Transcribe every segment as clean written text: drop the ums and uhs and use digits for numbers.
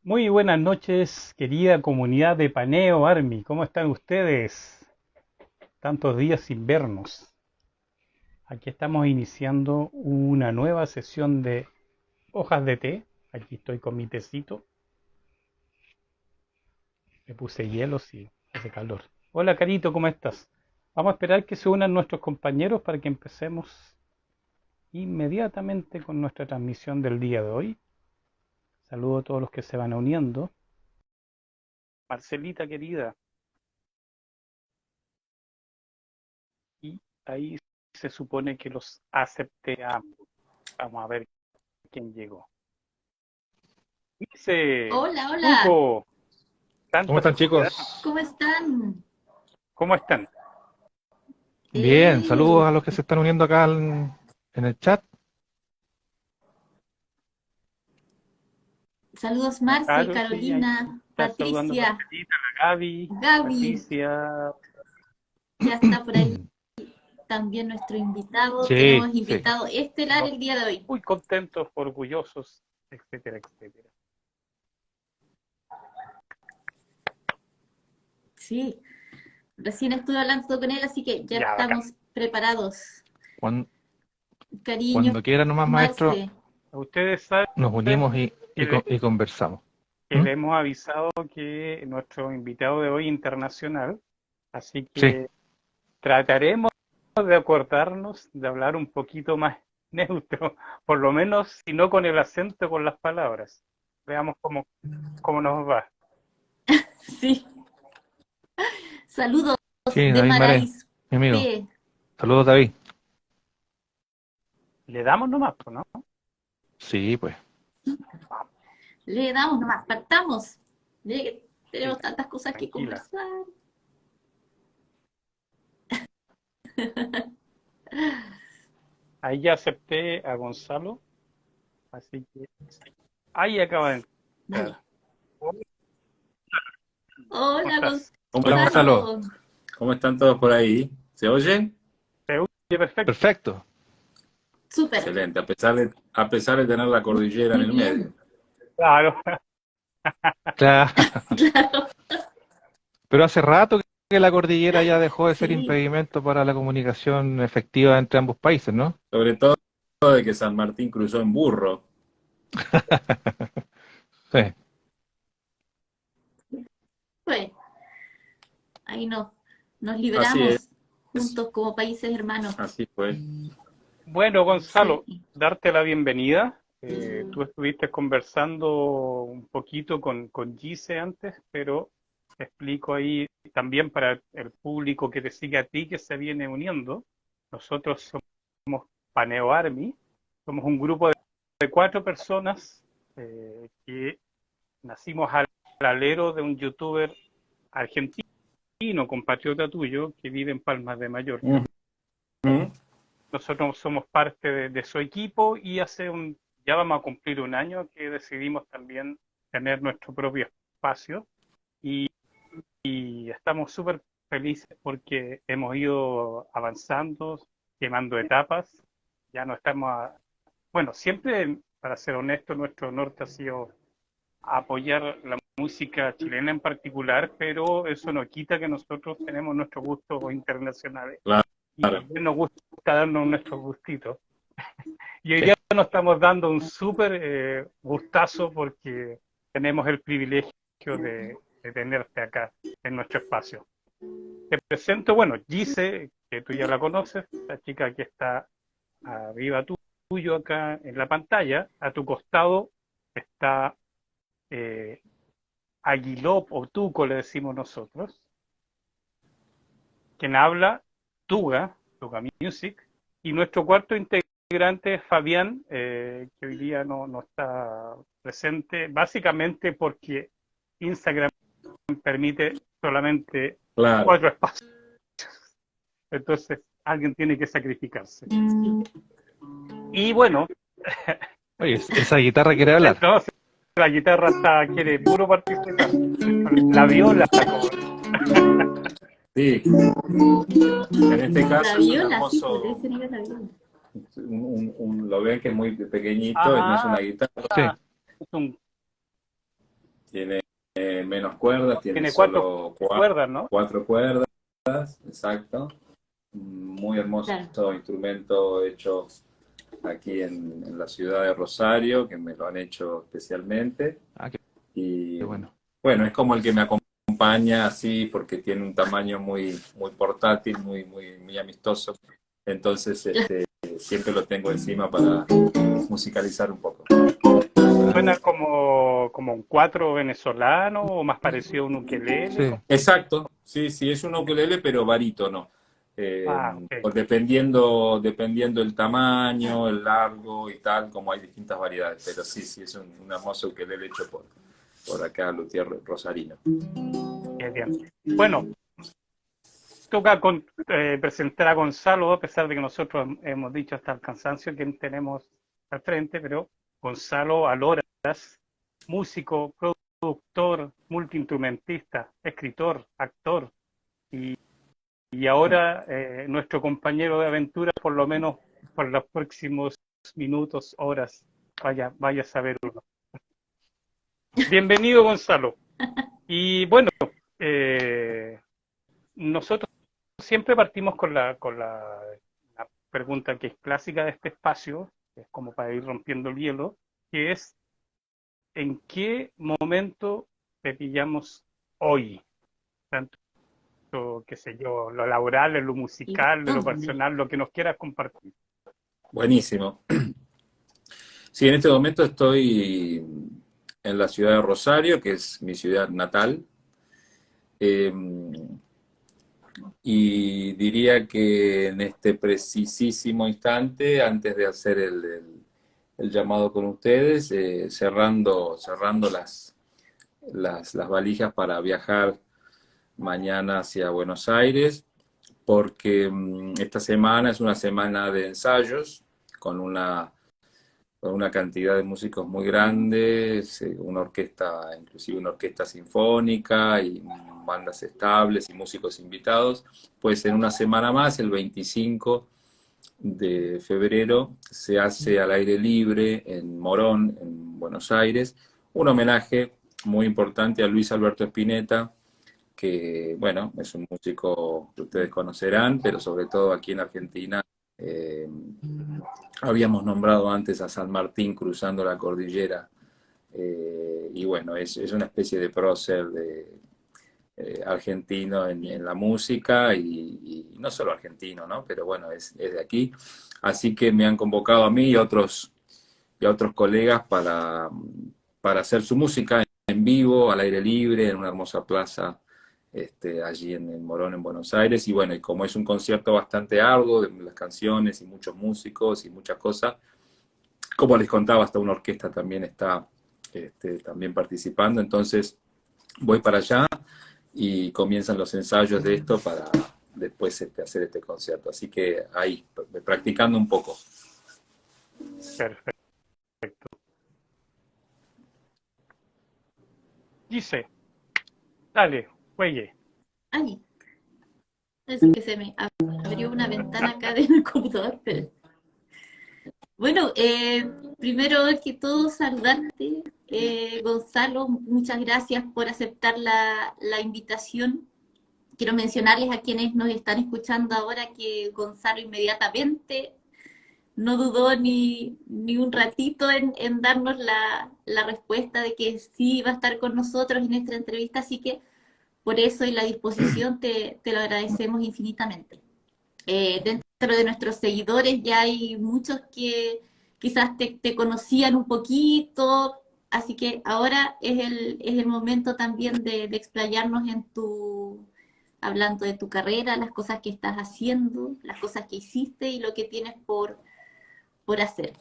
Muy buenas noches, querida comunidad de Paneo Army. ¿Cómo están ustedes? Tantos días sin vernos. Aquí estamos iniciando una nueva sesión de hojas de té. Aquí estoy con mi tecito. Le puse hielo, sí, hace calor. Hola, Carito, ¿cómo estás? Vamos a esperar que se unan nuestros compañeros para que empecemos inmediatamente con nuestra transmisión del día de hoy. Saludo a todos los que se van uniendo. Marcelita, querida. Y ahí se supone que los acepté a ambos. Vamos a ver quién llegó. Dice Hola, hola, Tuco, ¿Cómo tanta están, sociedad. chicos? ¿cómo están? ¿Cómo están? Bien, Eh, saludos a los que se están uniendo acá en el chat. Saludos La Marce, Caro, sí, ahí Carolina, está saludando a Patricia, Marcelita, la Gaby, Gaby, Patricia. ya está por ahí también nuestro invitado. Sí, Tenemos sí. invitado estelar Nos el día de hoy. muy contentos, orgullosos, etcétera, etcétera. Sí, recién estuve hablando con él, así que ya Ya, bacán. estamos preparados. Cuando, Cariño, cuando quiera nomás, maestro, Marce. Ustedes saben nos unimos que le, y conversamos. que ¿Mm? le hemos avisado que nuestro invitado de hoy internacional, así Sí, que trataremos de acordarnos de hablar un poquito más neutro, por lo menos si no con el acento, con las palabras. Veamos cómo nos va. Sí, saludos sí, de David Maré, Marais mi amigo. P. Saludos, David. Le damos nomás, pues, ¿no? Sí, pues. Vamos, Le damos nomás, partamos. sí, Tenemos tantas cosas que tranquila. conversar. Ahí ya acepté a Gonzalo, así que ahí acaba de Dale. entrar. ¿Cómo Hola, estás? Hola, Gonzalo. Gonzalo. ¿Cómo están todos por ahí? ¿Se oyen? ¿Se oye perfecto? Perfecto. Súper. Excelente, a pesar de tener la cordillera en Muy el bien. medio. Claro. Claro. Claro. Pero hace rato que la cordillera ya dejó de ser Sí. impedimento para la comunicación efectiva entre ambos países, ¿no? Sobre todo de que San Martín cruzó en burro. Sí, Pues, ahí nos Así liberamos es, juntos como países hermanos. así fue. Bueno, Sí. Gonzalo, darte la bienvenida. Tú estuviste conversando un poquito con Gise antes, pero te explico ahí también para el público que te sigue a ti, que se viene uniendo. Nosotros somos Paneo Army, somos un grupo de 4 personas que nacimos al alero de un youtuber argentino, compatriota tuyo, que vive en Palmas de Mallorca. Ujú. Nosotros somos parte de su equipo y ya vamos a cumplir un año que decidimos también tener nuestro propio espacio y, y estamos súper felices porque hemos ido avanzando, quemando etapas, ya no estamos, bueno, siempre, para ser honesto, nuestro norte ha sido apoyar la música chilena en particular, pero eso no quita que nosotros tenemos nuestros gustos internacionales y Claro, también nos gusta darnos nuestros gustitos. Y hoy sí. día nos estamos dando un súper gustazo porque tenemos el privilegio de tenerte acá en nuestro espacio. Te presento, bueno, Gise, que tú ya la conoces, la chica que está arriba tuyo acá en la pantalla. A tu costado está eh, Aguilop o Tuco, le decimos nosotros, quien habla, Tuga Music, y nuestro cuarto integrante es Fabián, que hoy día no está presente, básicamente porque Instagram permite solamente claro. 4 espacios, entonces alguien tiene que sacrificarse. Y bueno, Oye, esa guitarra quiere hablar. no, la guitarra quiere puro participar, la viola, como Sí, en este La caso es un viola, sí, pues de hermoso, ese nivel la viola. lo ven que es muy pequeñito, no es ah, una guitarra, Sí. es un Tiene menos cuerdas, tiene Tiene cuatro solo cuerdas, ¿no? 4 cuerdas, exacto. Muy hermoso Claro. instrumento hecho aquí en la ciudad de Rosario, que me lo han hecho especialmente. Ah, Y qué bueno. bueno, es como el que me acompaña así, porque tiene un tamaño muy, muy portátil, muy, muy, muy amistoso. Entonces, siempre lo tengo encima para musicalizar un poco. Claro. Suena como un cuatro venezolano o más parecido a un ukelele. Sí. Exacto, sí, sí, es un ukelele, pero barítono. Ok. Pues dependiendo el tamaño, el largo y tal, como hay distintas variedades. Pero sí, sí, es un hermoso ukelele hecho por acá, Luthier Rosarino. Qué bien. Bueno, toca presentar a Gonzalo, a pesar de que nosotros hemos dicho hasta el cansancio que tenemos al frente, pero Gonzalo Aloras, músico, productor, multiinstrumentista, escritor, actor y ahora nuestro compañero de aventura, por lo menos por los próximos minutos, horas, vaya a saber uno. Bienvenido, Gonzalo. Y bueno, eh, nosotros siempre partimos la pregunta que es clásica de este espacio, que es como para ir rompiendo el hielo, que es ¿en qué momento te pillamos hoy? Tanto, qué sé yo, lo laboral, en lo ¿Y musical, de lo dónde? personal, lo que nos quieras compartir. Buenísimo. Sí, en este momento estoy en la ciudad de Rosario, que es mi ciudad natal. Eh, y diría que en este precisísimo instante, antes de hacer el llamado con ustedes, cerrando las valijas para viajar mañana hacia Buenos Aires, porque esta semana es una semana de ensayos con una cantidad de músicos muy grandes, una orquesta, inclusive una orquesta sinfónica y bandas estables y músicos invitados. Pues en una semana más, el 25 de febrero, se hace al aire libre en Morón, en Buenos Aires, un homenaje muy importante a Luis Alberto Spinetta, que, bueno, es un músico que ustedes conocerán, pero sobre todo aquí en Argentina. eh, Habíamos nombrado antes a San Martín cruzando la cordillera, y bueno, es una especie de prócer argentino en la música y no solo argentino, ¿no? Pero bueno, es de aquí. Así que me han convocado a mí y a otros colegas para hacer su música en vivo, al aire libre, en una hermosa plaza allí en Morón, en Buenos Aires. Y bueno, y como es un concierto bastante arduo, de las canciones y muchos músicos y muchas cosas, como les contaba, hasta una orquesta también está también participando. Entonces voy para allá y comienzan los ensayos de esto para después hacer este concierto. Así que ahí, practicando un poco. Perfecto. Dice, dale, güey. Ay, es que se me abrió una ventana acá en el computador, pero... Bueno, primero que todo saludarte, Gonzalo, muchas gracias por aceptar la invitación. Quiero mencionarles a quienes nos están escuchando ahora que Gonzalo inmediatamente no dudó ni un ratito en darnos la respuesta de que sí iba a estar con nosotros en esta entrevista, así que por eso y la disposición te lo agradecemos infinitamente. Dentro de nuestros seguidores ya hay muchos que quizás te conocían un poquito, así que ahora es el momento también de explayarnos hablando de tu carrera, las cosas que estás haciendo, las cosas que hiciste y lo que tienes por hacer.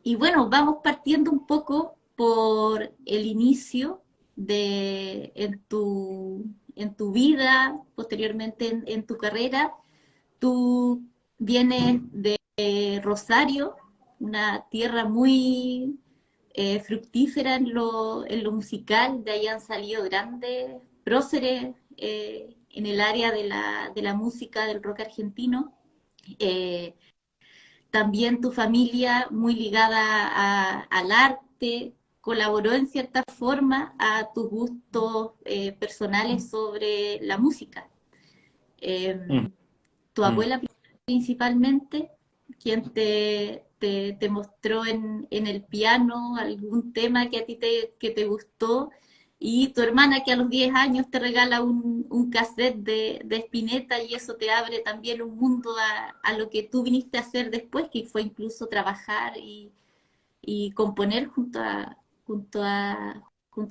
Y bueno, vamos partiendo un poco por el inicio en tu vida, posteriormente en tu carrera. Tú vienes de Rosario, una tierra muy fructífera en lo musical, de ahí han salido grandes próceres en el área de la música del rock argentino. También tu familia muy ligada al arte, colaboró en cierta forma a tus gustos personales sobre la música. Mm. Tu abuela principalmente, quien te mostró en el piano algún tema que a ti que te gustó, y tu hermana que a los 10 años te regala un cassette de Spinetta, y eso te abre también un mundo a lo que tú viniste a hacer después, que fue incluso trabajar y componer junto a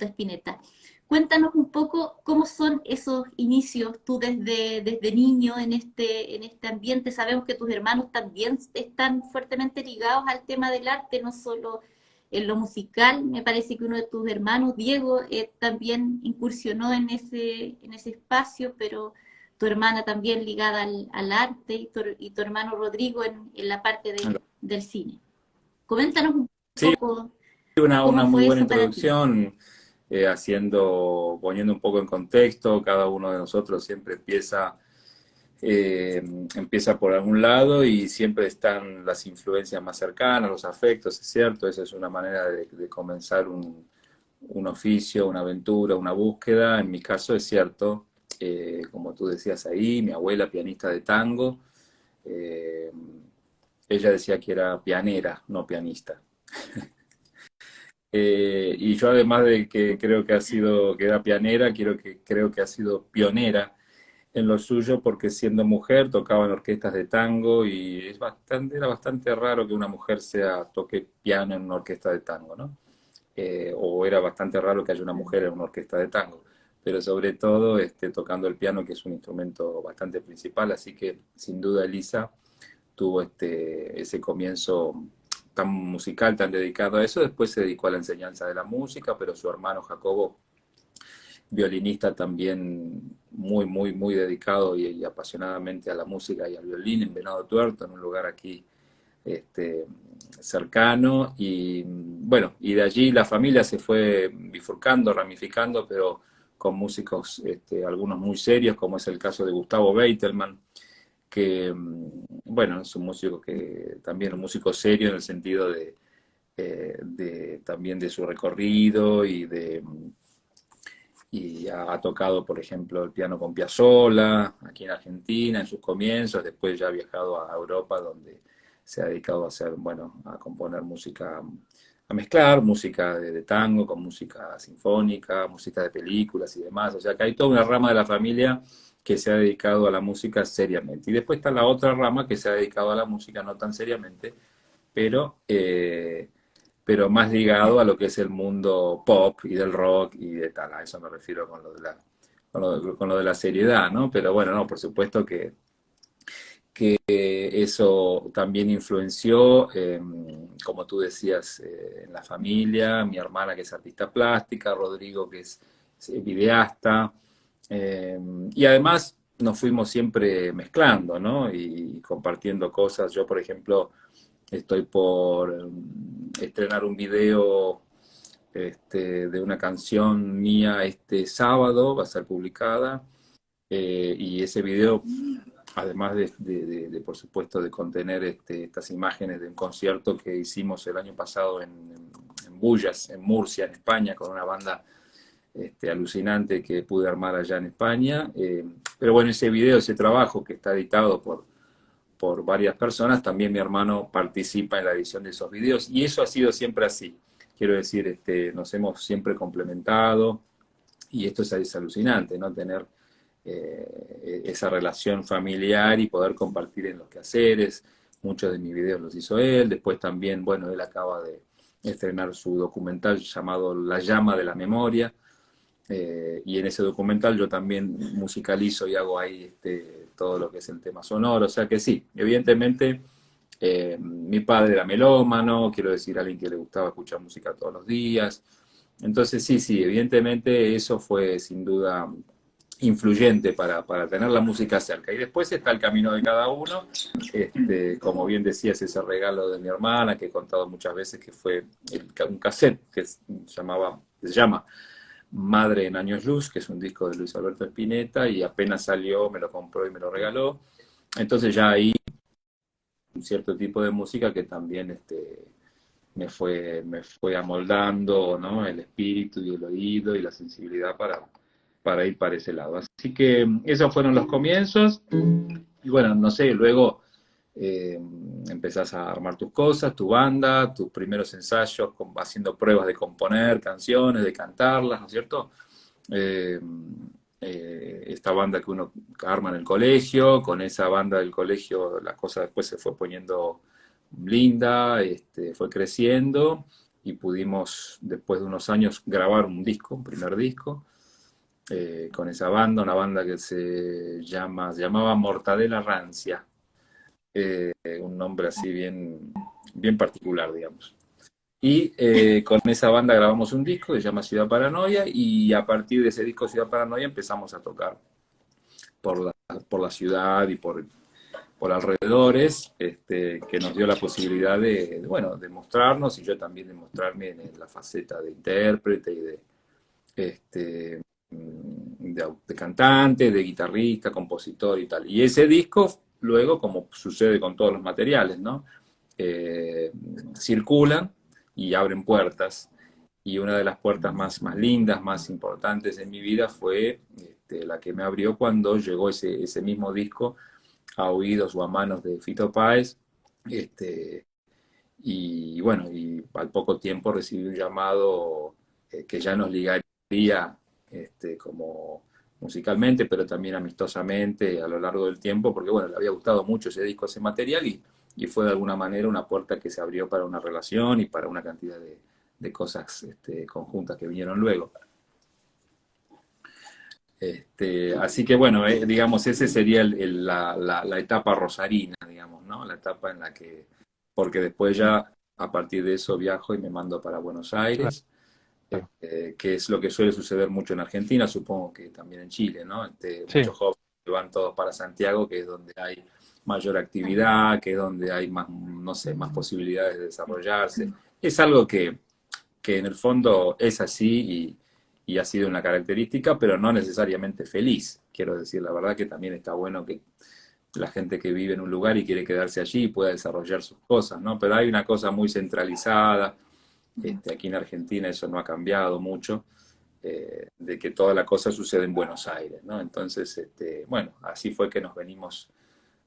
Spinetta. Cuéntanos un poco cómo son esos inicios tú desde niño en este ambiente. Sabemos que tus hermanos también están fuertemente ligados al tema del arte, no solo en lo musical. Me parece que uno de tus hermanos, Diego, también incursionó en ese espacio, pero tu hermana también ligada al arte, y tu hermano Rodrigo en la parte del cine. Coméntanos un Sí, poco una cómo muy fue buena eso para ti. introducción, poniendo un poco en contexto. Cada uno de nosotros siempre empieza por algún lado y siempre están las influencias más cercanas, los afectos, es cierto. Esa es una manera de comenzar un oficio, una aventura, una búsqueda. En mi caso es cierto, como tú decías ahí, mi abuela pianista de tango, eh, ella decía que era pianera, no pianista. Y yo, además de que creo que era pionera, creo que ha sido pionera en lo suyo, porque siendo mujer tocaba en orquestas de tango, y era bastante raro que una mujer toque piano en una orquesta de tango, ¿no? O era bastante raro que haya una mujer en una orquesta de tango, pero sobre todo tocando el piano, que es un instrumento bastante principal. Así que sin duda Elisa tuvo ese comienzo tan musical, tan dedicado a eso. Después se dedicó a la enseñanza de la música, pero su hermano Jacobo, violinista también muy, muy, muy dedicado y apasionadamente a la música y al violín, en Venado Tuerto, en un lugar aquí cercano. Y bueno, y de allí la familia se fue bifurcando, ramificando, pero con músicos, algunos muy serios, como es el caso de Gustavo Beitelman, que, bueno, es un músico que también un músico serio en el sentido también de su recorrido y ha tocado, por ejemplo, el piano con Piazzolla aquí en Argentina en sus comienzos. Después ya ha viajado a Europa, donde se ha dedicado a hacer, bueno, a componer música, a mezclar música de tango con música sinfónica, música de películas y demás. O sea que hay toda una rama de la familia que se ha dedicado a la música seriamente. Y después está la otra rama que se ha dedicado a la música no tan seriamente, pero, eh, pero más ligado a lo que es el mundo pop y del rock y de tal. A eso me refiero con lo de con lo de la seriedad, ¿no? Pero bueno, no, por supuesto que eso también influenció, como tú decías, en la familia. Mi hermana, que es artista plástica, Rodrigo, que es videasta, y además nos fuimos siempre mezclando, ¿no? Y compartiendo cosas. Yo, por ejemplo, estoy por estrenar un video de una canción mía este sábado, va a ser publicada, y ese video, además por supuesto, de contener estas imágenes de un concierto que hicimos el año pasado en Bullas, en Murcia, en España, con una banda alucinante que pude armar allá en España. Pero bueno, ese video, ese trabajo que está editado por varias personas, también mi hermano participa en la edición de esos videos, y eso ha sido siempre así. Quiero decir, nos hemos siempre complementado, y esto es alucinante, ¿no? Tener esa relación familiar y poder compartir en los quehaceres. Muchos de mis videos los hizo él. Después también, bueno, él acaba de estrenar su documental llamado La llama de la memoria, y en ese documental yo también musicalizo y hago ahí todo lo que es el tema sonoro. O sea que sí, evidentemente, mi padre era melómano, quiero decir, alguien que le gustaba escuchar música todos los días. Entonces sí, sí, evidentemente eso fue sin duda influyente para tener la música cerca. Y después está el camino de cada uno. Como bien decías, ese regalo de mi hermana, que he contado muchas veces, que fue un cassette que se llama Madre en Años Luz, que es un disco de Luis Alberto Spinetta, y apenas salió me lo compró y me lo regaló. Entonces ya ahí un cierto tipo de música que también me fue amoldando, ¿no? El espíritu y el oído y la sensibilidad para ir para ese lado. Así que esos fueron los comienzos. Y bueno, no sé, luego empezás a armar tus cosas, tu banda, tus primeros ensayos, haciendo pruebas de componer canciones, de cantarlas, ¿no es cierto? Eh, esta banda que uno arma en el colegio, con esa banda del colegio la cosa después se fue poniendo linda, fue creciendo y pudimos después de unos años grabar un disco, un primer disco, con esa banda, una banda que se llamaba Mortadela Rancia, un nombre así bien particular, digamos. Y con esa banda grabamos un disco que se llama Ciudad Paranoia y a partir de ese disco Ciudad Paranoia empezamos a tocar por la ciudad y por alrededores, que nos dio la posibilidad bueno, de mostrarnos y yo también de mostrarme en la faceta de intérprete y de cantante, de guitarrista, compositor y tal. Y ese disco, luego, como sucede con todos los materiales, ¿no? Circulan y abren puertas. Y una de las puertas más lindas, más importantes en mi vida fue la que me abrió cuando llegó ese mismo disco a oídos o a manos de Fito Páez. Y bueno, y al poco tiempo recibí un llamado que ya nos ligaría como musicalmente, pero también amistosamente a lo largo del tiempo, porque bueno, le había gustado mucho ese disco, ese material, y fue de alguna manera una puerta que se abrió para una relación y para una cantidad de cosas conjuntas que vinieron luego. Así que bueno, digamos, ese sería la etapa rosarina, digamos, ¿no? La etapa en la que, porque después ya a partir de eso viajo y me mando para Buenos Aires, Claro. que es lo que suele suceder mucho en Argentina, supongo que también en Chile, ¿no? Sí, Muchos jóvenes van todos para Santiago, que es donde hay mayor actividad, que es donde hay más, no sé, más posibilidades de desarrollarse. Es algo que en el fondo es así y ha sido una característica, pero no necesariamente feliz. Quiero decir, la verdad que también está bueno que la gente que vive en un lugar y quiere quedarse allí pueda desarrollar sus cosas, ¿no? Pero hay una cosa muy centralizada, aquí en Argentina eso no ha cambiado mucho, de que toda la cosa sucede en Buenos Aires, ¿no? Entonces, bueno, así fue que nos venimos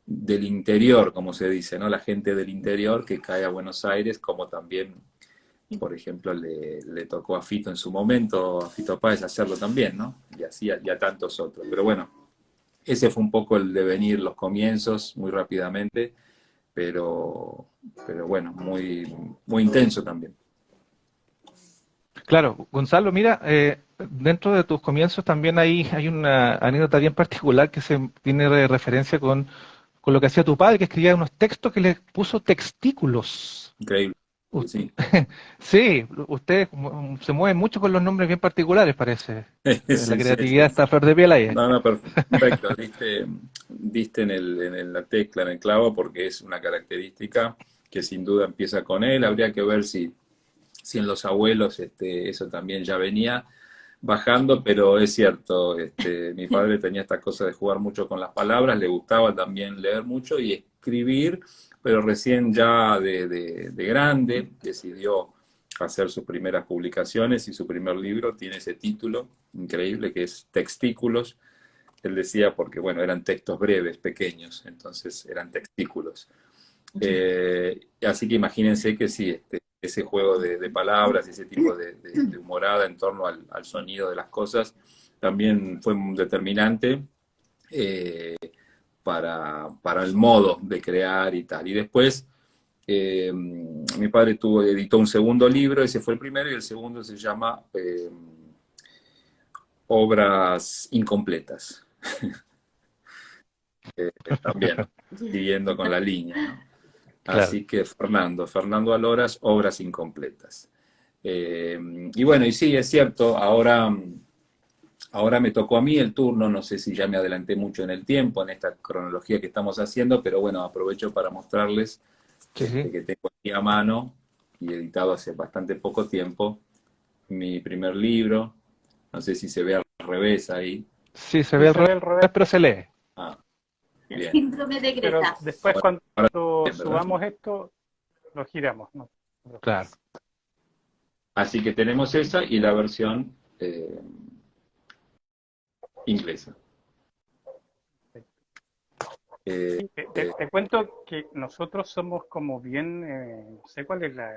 del interior, como se dice, ¿no? La gente del interior que cae a Buenos Aires, como también, por ejemplo, le tocó a Fito en su momento, a Fito Páez hacerlo también, ¿no? Y así y a tantos otros. Pero bueno, ese fue un poco el devenir, los comienzos, muy rápidamente, pero bueno, muy intenso también. claro. Gonzalo, mira, dentro de tus comienzos también hay una anécdota bien particular que se tiene de referencia con lo que hacía tu padre, que escribía unos textos que le puso textículos. Increíble, U- sí. Sí, ustedes se mueven mucho con los nombres bien particulares, parece. La Sí, sí, creatividad sí. está a flor de piel ahí. No, no, perfecto. Diste en la tecla, en el clavo, porque es una característica que sin duda empieza con él. Habría que ver si en los abuelos eso también ya venía bajando, pero es cierto, mi padre tenía esta cosa de jugar mucho con las palabras, le gustaba también leer mucho y escribir, pero recién ya de grande decidió hacer sus primeras publicaciones y su primer libro tiene ese título increíble que es Textículos. Él decía porque, bueno, eran textos breves, pequeños, entonces eran textículos. Así que imagínense que sí, ese juego de palabras, ese tipo de humorada en torno al sonido de las cosas, también fue un determinante para el modo de crear y tal. Y después mi padre editó un segundo libro, ese fue el primero, y el segundo se llama Obras Incompletas. También, siguiendo con la línea, ¿no? Claro. Así que Fernando Aloras, Obras Incompletas. Y bueno, y sí, es cierto, ahora me tocó a mí el turno, no sé si ya me adelanté mucho en el tiempo, en esta cronología que estamos haciendo, pero bueno, aprovecho para mostrarles Sí, sí. que tengo aquí a mano y editado hace bastante poco tiempo mi primer libro, no sé si se ve al revés ahí. Sí, se ve Sí, al se ve revés, al revés, pero se lee. Ah, El bien. síndrome de pero Greta. después Ahora cuando bien, ¿verdad? subamos esto, lo giramos, ¿no? claro. Así que tenemos esa y la versión inglesa. Te cuento que nosotros somos como bien, no sé cuál es la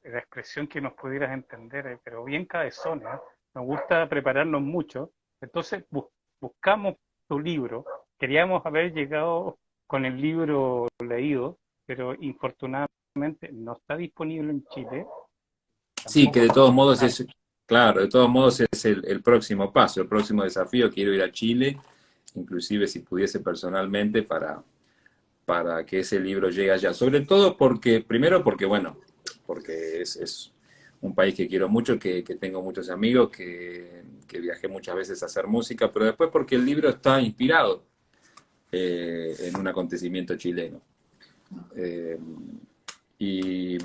expresión que nos pudieras entender, pero bien cabezones, ¿eh? Nos gusta prepararnos mucho. Entonces buscamos tu libro. Queríamos haber llegado con el libro leído, pero infortunadamente no está disponible en Chile. Sí, que Tampoco de está todos modos publicado. es, claro, de todos modos es el próximo paso, el próximo desafío. Quiero ir a Chile, inclusive si pudiese personalmente, para que ese libro llegue allá. Sobre todo porque, primero porque, bueno, porque es un país que quiero mucho, que tengo muchos amigos, que viajé muchas veces a hacer música, pero después porque el libro está inspirado en un acontecimiento chileno. Eh, y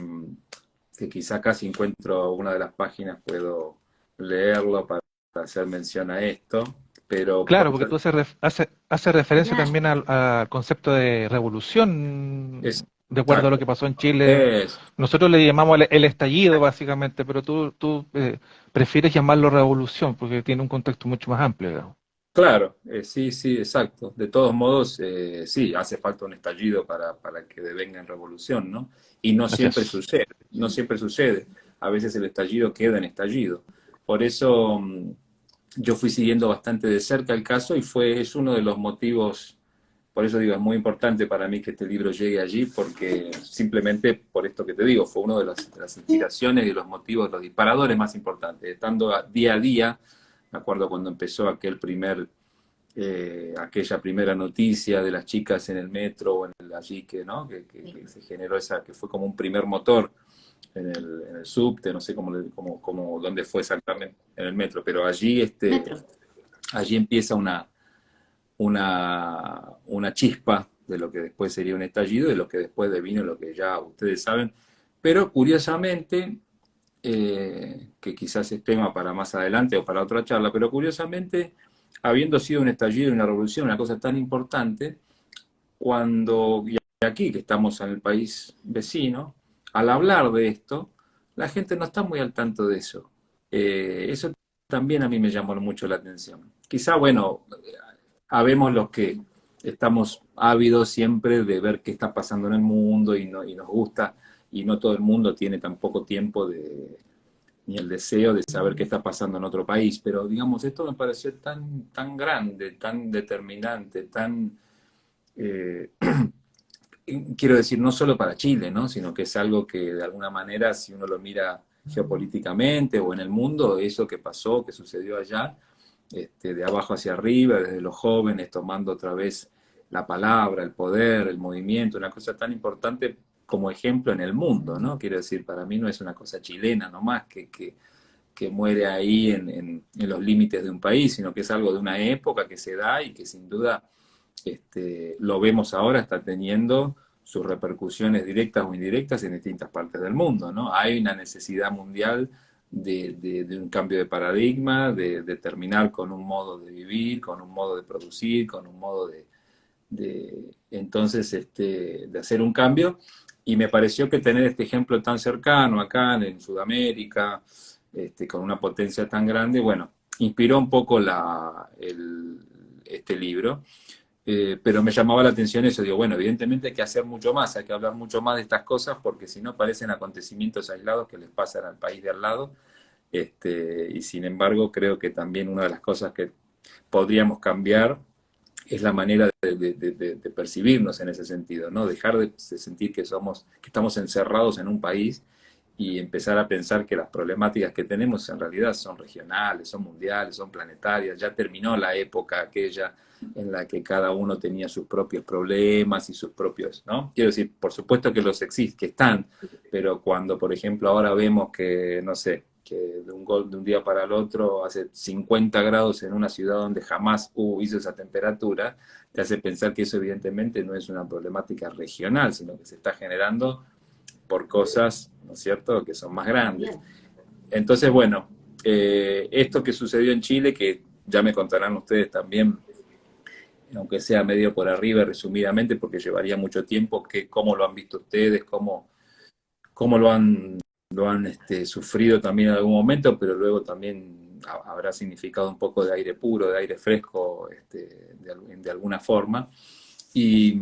que quizá casi encuentro una de las páginas, puedo leerlo para hacer mención a esto, pero Claro, porque tú hace referencia Ya, también al concepto de revolución, es de acuerdo a lo exacto. que pasó en Chile. Es, Nosotros le llamamos el estallido, básicamente, pero tú prefieres llamarlo revolución, porque tiene un contexto mucho más amplio, digamos. claro, sí, sí, exacto. De todos modos, sí, hace falta un estallido para que devenga en revolución, ¿no? Y no Así siempre es. sucede, no siempre sucede. A veces el estallido queda en estallido. Por eso yo fui siguiendo bastante de cerca el caso y es uno de los motivos. Por eso digo, es muy importante para mí que este libro llegue allí, porque simplemente por esto que te digo, fue uno de las inspiraciones y de los motivos, los disparadores más importantes. Estando día a día, me acuerdo cuando empezó aquella primera noticia de las chicas en el metro, o allí que, ¿no? Que se generó esa, que fue como un primer motor en el subte, no sé dónde fue exactamente, en el metro, pero allí, metro. allí empieza una chispa de lo que después sería un estallido, de lo que después devino lo que ya ustedes saben. Pero curiosamente, que quizás es tema para más adelante o para otra charla, pero curiosamente, habiendo sido un estallido y una revolución, una cosa tan importante, y aquí que estamos en el país vecino, al hablar de esto, la gente no está muy al tanto de eso. Eso también a mí me llamó mucho la atención. Quizá, bueno, habemos los que estamos ávidos siempre de ver qué está pasando en el mundo y nos gusta, y no todo el mundo tiene tan poco tiempo ni el deseo de saber qué está pasando en otro país, pero digamos, esto me pareció tan grande, tan determinante, eh, quiero decir, no solo para Chile, ¿no? Sino que es algo que de alguna manera, si uno lo mira geopolíticamente o en el mundo, eso que pasó, que sucedió allá, de abajo hacia arriba, desde los jóvenes tomando otra vez la palabra, el poder, el movimiento, una cosa tan importante como ejemplo en el mundo, ¿no? Quiero decir, para mí no es una cosa chilena nomás que muere ahí en los límites de un país, sino que es algo de una época que se da y que sin duda lo vemos ahora, está teniendo sus repercusiones directas o indirectas en distintas partes del mundo, ¿no? Hay una necesidad mundial de un cambio de paradigma, de terminar con un modo de vivir, con un modo de producir, con un modo entonces, de hacer un cambio. Y me pareció que tener este ejemplo tan cercano acá en Sudamérica, con una potencia tan grande, bueno, inspiró un poco este libro. Pero me llamaba la atención eso, digo, bueno, evidentemente hay que hacer mucho más, hay que hablar mucho más de estas cosas, porque si no parecen acontecimientos aislados que les pasan al país de al lado. Y sin embargo creo que también una de las cosas que podríamos cambiar es la manera de percibirnos en ese sentido, ¿no? Dejar de sentir que estamos encerrados en un país y empezar a pensar que las problemáticas que tenemos en realidad son regionales, son mundiales, son planetarias. Ya terminó la época aquella en la que cada uno tenía sus propios problemas y sus propios, ¿no? Quiero decir, por supuesto que los existen, que están, pero cuando, por ejemplo, ahora vemos que, no sé, que de un día para el otro hace 50 grados en una ciudad donde jamás hizo esa temperatura, te hace pensar que eso evidentemente no es una problemática regional, sino que se está generando por cosas, ¿no es cierto?, que son más grandes. Entonces, bueno, esto que sucedió en Chile, que ya me contarán ustedes también, aunque sea medio por arriba, resumidamente, porque llevaría mucho tiempo, cómo lo han visto ustedes, cómo lo han sufrido también en algún momento, pero luego también habrá significado un poco de aire puro, de aire fresco, de alguna forma. Y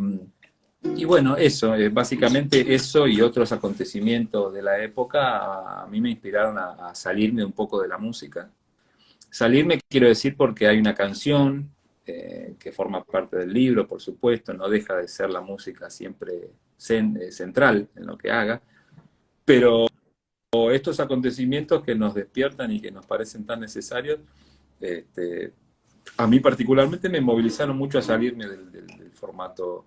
bueno, eso, básicamente eso y otros acontecimientos de la época a mí me inspiraron a salirme un poco de la música. Salirme quiero decir porque hay una canción que forma parte del libro, por supuesto, no deja de ser la música siempre central en lo que haga, pero estos acontecimientos que nos despiertan y que nos parecen tan necesarios, a mí particularmente me movilizaron mucho a salirme del formato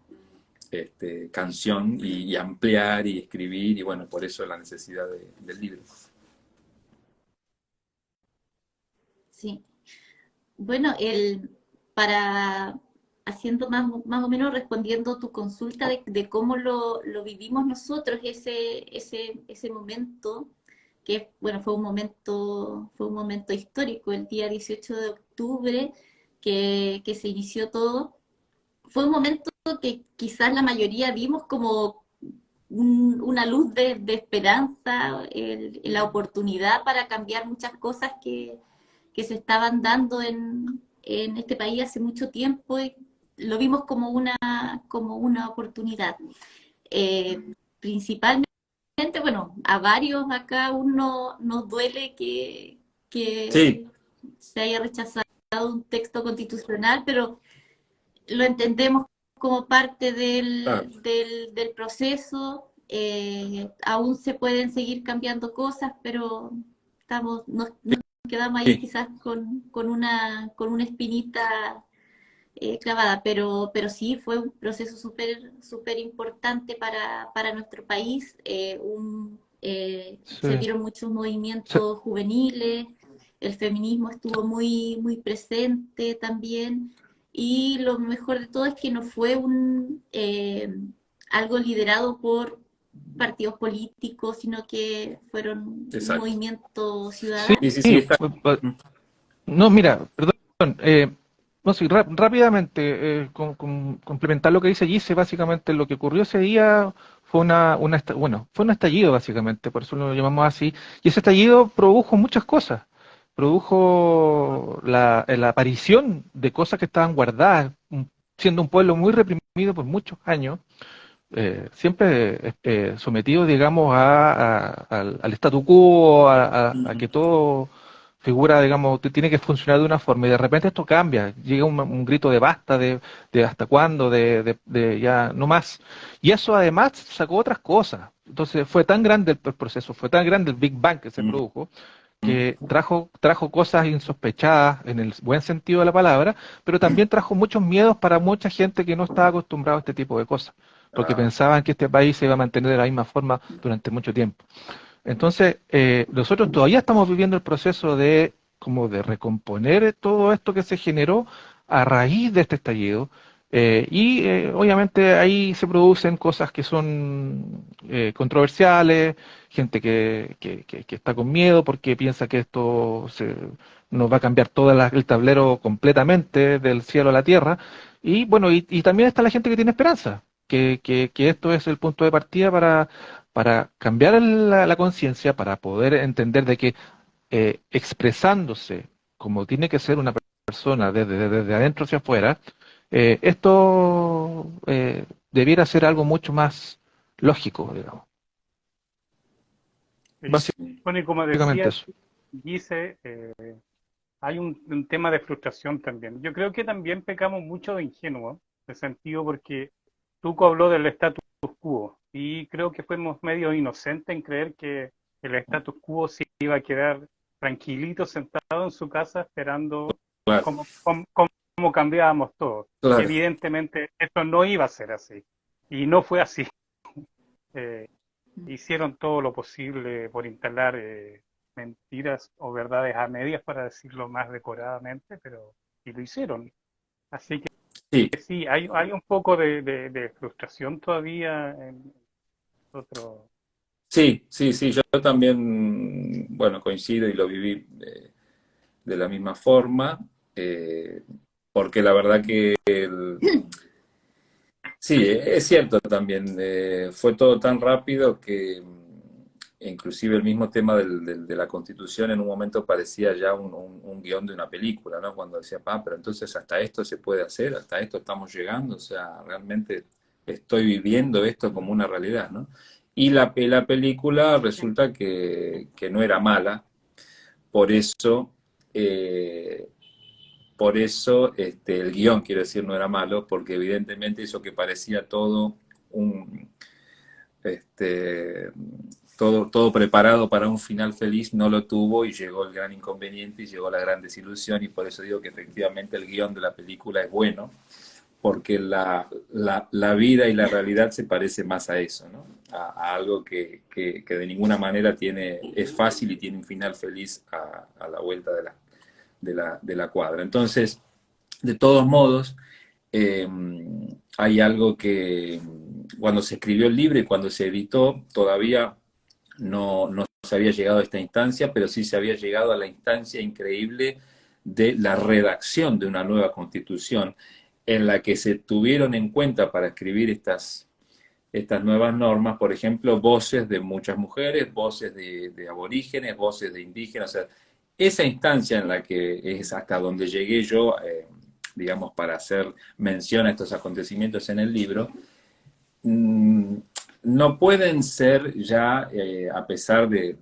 canción y ampliar y escribir, y bueno, por eso la necesidad del libro. Sí. Bueno, para haciendo más o menos respondiendo tu consulta de cómo lo vivimos nosotros, ese momento, que bueno, fue un momento histórico, el día 18 de octubre, que se inició todo. Fue un momento que quizás la mayoría vimos como una luz de esperanza, la oportunidad para cambiar muchas cosas que se estaban dando en este país hace mucho tiempo, y lo vimos como una oportunidad. Principalmente, bueno, a varios acá uno nos duele que Sí, se haya rechazado un texto constitucional, pero lo entendemos como parte claro. del proceso. Aún se pueden seguir cambiando cosas, pero nos quedamos ahí Sí, quizás con una espinita clavada, pero sí fue un proceso súper importante para nuestro país. Se Sí. vieron muchos Sí. movimientos juveniles, el feminismo estuvo muy presente también, y lo mejor de todo es que no fue algo liderado por partidos políticos, sino que fueron un exacto. movimiento Sí, ciudadano. Sí, sí, sí, está. no, mira, perdón, no, sí, rápidamente, complementar lo que dice Gise, básicamente lo que ocurrió ese día fue bueno, fue un estallido básicamente, por eso lo llamamos así, y ese estallido produjo muchas cosas, produjo la aparición de cosas que estaban guardadas, siendo un pueblo muy reprimido por muchos años, siempre sometido, digamos, al statu quo, a que todo figura, digamos, tiene que funcionar de una forma, y de repente esto cambia, llega un grito de basta, de hasta cuándo, de ya no más. Y eso además sacó otras cosas. Entonces fue tan grande el proceso, fue tan grande el Big Bang que se produjo, que trajo cosas insospechadas en el buen sentido de la palabra, pero también trajo muchos miedos para mucha gente que no estaba acostumbrada a este tipo de cosas, porque Ah, pensaban que este país se iba a mantener de la misma forma durante mucho tiempo. Entonces, nosotros todavía estamos viviendo el proceso de como de recomponer todo esto que se generó a raíz de este estallido. Obviamente ahí se producen cosas que son controversiales, gente que está con miedo porque piensa que nos va a cambiar todo el tablero completamente del cielo a la tierra. Y bueno, y también está la gente que tiene esperanza, que esto es el punto de partida para cambiar la conciencia, para poder entender de que expresándose como tiene que ser una persona desde adentro hacia afuera, esto debiera ser algo mucho más lógico, digamos. Sí. Bueno, y como Básicamente decía, eso. dice, hay un tema de frustración también. Yo creo que también pecamos mucho de ingenuo, de sentido porque Tuco habló del status quo y creo que fuimos medio inocentes en creer que el status quo se iba a quedar tranquilito sentado en su casa esperando claro, cómo cambiábamos todo. claro. Evidentemente esto no iba a ser así y no fue así. Eh, Hicieron todo lo posible por instalar mentiras o verdades a medias, para decirlo más decoradamente, pero y lo hicieron. Así que Sí, sí, hay un poco de frustración todavía en otro. sí, sí, sí, yo también, bueno, coincido y lo viví de la misma forma, eh, porque la verdad que sí, es cierto también, fue todo tan rápido que inclusive el mismo tema de la Constitución en un momento parecía ya un guión de una película, ¿no? Cuando decía, pero entonces hasta esto se puede hacer, hasta esto estamos llegando, o sea, realmente estoy viviendo esto como una realidad, ¿no? Y la película resulta que no era mala, por eso, eh, el guión, quiero decir, no era malo, porque evidentemente eso que parecía todo un... Este, todo preparado para un final feliz, no lo tuvo y llegó el gran inconveniente y llegó la gran desilusión, y por eso digo que efectivamente el guión de la película es bueno, porque la vida y la realidad se parece más a eso, ¿no? A algo que de ninguna manera es fácil y tiene un final feliz a la vuelta de la cuadra. Entonces, de todos modos, hay algo que cuando se escribió el libro y cuando se editó, todavía no se había llegado a esta instancia, pero sí se había llegado a la instancia increíble de la redacción de una nueva constitución, en la que se tuvieron en cuenta para escribir estas nuevas normas, por ejemplo, voces de muchas mujeres, voces de aborígenes, voces de indígenas, o sea, esa instancia en la que es hasta donde llegué yo, digamos, para hacer mención a estos acontecimientos en el libro, no pueden ser ya, a pesar de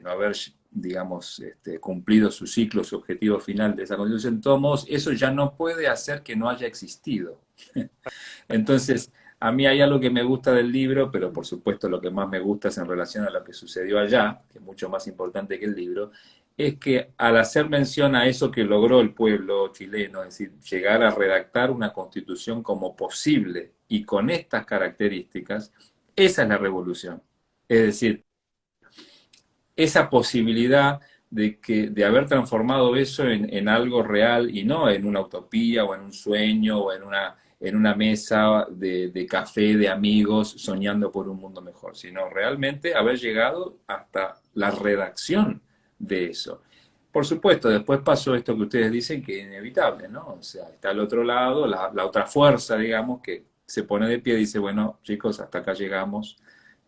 no haber, digamos, cumplido su ciclo, su objetivo final de esa constitución, de todos modos, eso ya no puede hacer que no haya existido. Entonces, a mí hay algo que me gusta del libro, pero por supuesto lo que más me gusta es en relación a lo que sucedió allá, que es mucho más importante que el libro, es que al hacer mención a eso que logró el pueblo chileno, es decir, llegar a redactar una constitución como posible y con estas características, esa es la revolución. Es decir, esa posibilidad de haber transformado eso en algo real y no en una utopía o en un sueño o en una mesa de café de amigos soñando por un mundo mejor, sino realmente haber llegado hasta la redacción de eso. Por supuesto, después pasó esto que ustedes dicen que es inevitable, ¿no? O sea, está al otro lado, la otra fuerza, digamos, que se pone de pie y dice, bueno, chicos, hasta acá llegamos.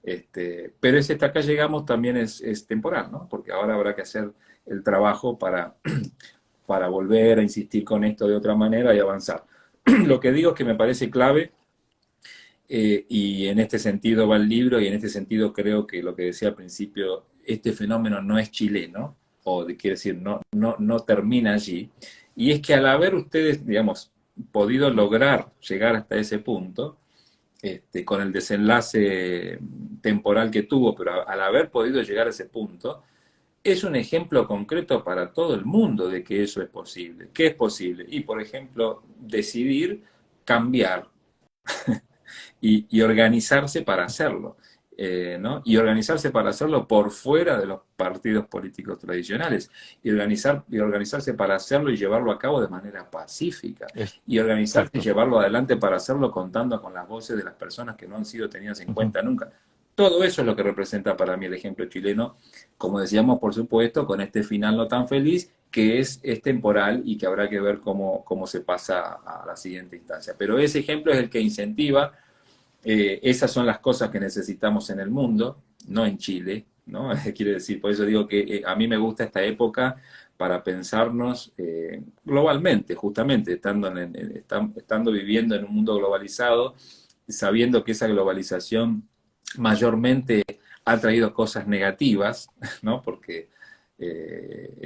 Pero ese hasta acá llegamos también es temporal, ¿no? Porque ahora habrá que hacer el trabajo para volver a insistir con esto de otra manera y avanzar. Lo que digo es que me parece clave, y en este sentido va el libro, y en este sentido creo que lo que decía al principio, este fenómeno no es chileno, quiere decir, no termina allí, y es que al haber ustedes, digamos, podido lograr llegar hasta ese punto, con el desenlace temporal que tuvo, pero al haber podido llegar a ese punto, es un ejemplo concreto para todo el mundo de que eso es posible. ¿Qué es posible? Y, por ejemplo, decidir cambiar y organizarse para hacerlo, ¿no? Y organizarse para hacerlo por fuera de los partidos políticos tradicionales, y organizarse para hacerlo y llevarlo a cabo de manera pacífica, y organizarse Exacto. y llevarlo adelante para hacerlo contando con las voces de las personas que no han sido tenidas en cuenta nunca. Todo eso es lo que representa para mí el ejemplo chileno, como decíamos, por supuesto, con este final no tan feliz, que es temporal y que habrá que ver cómo se pasa a la siguiente instancia. Pero ese ejemplo es el que incentiva. Esas son las cosas que necesitamos en el mundo, no en Chile, ¿no? Quiere decir, por eso digo que a mí me gusta esta época para pensarnos globalmente, justamente, estando viviendo en un mundo globalizado, sabiendo que esa globalización mayormente ha traído cosas negativas, ¿no? Porque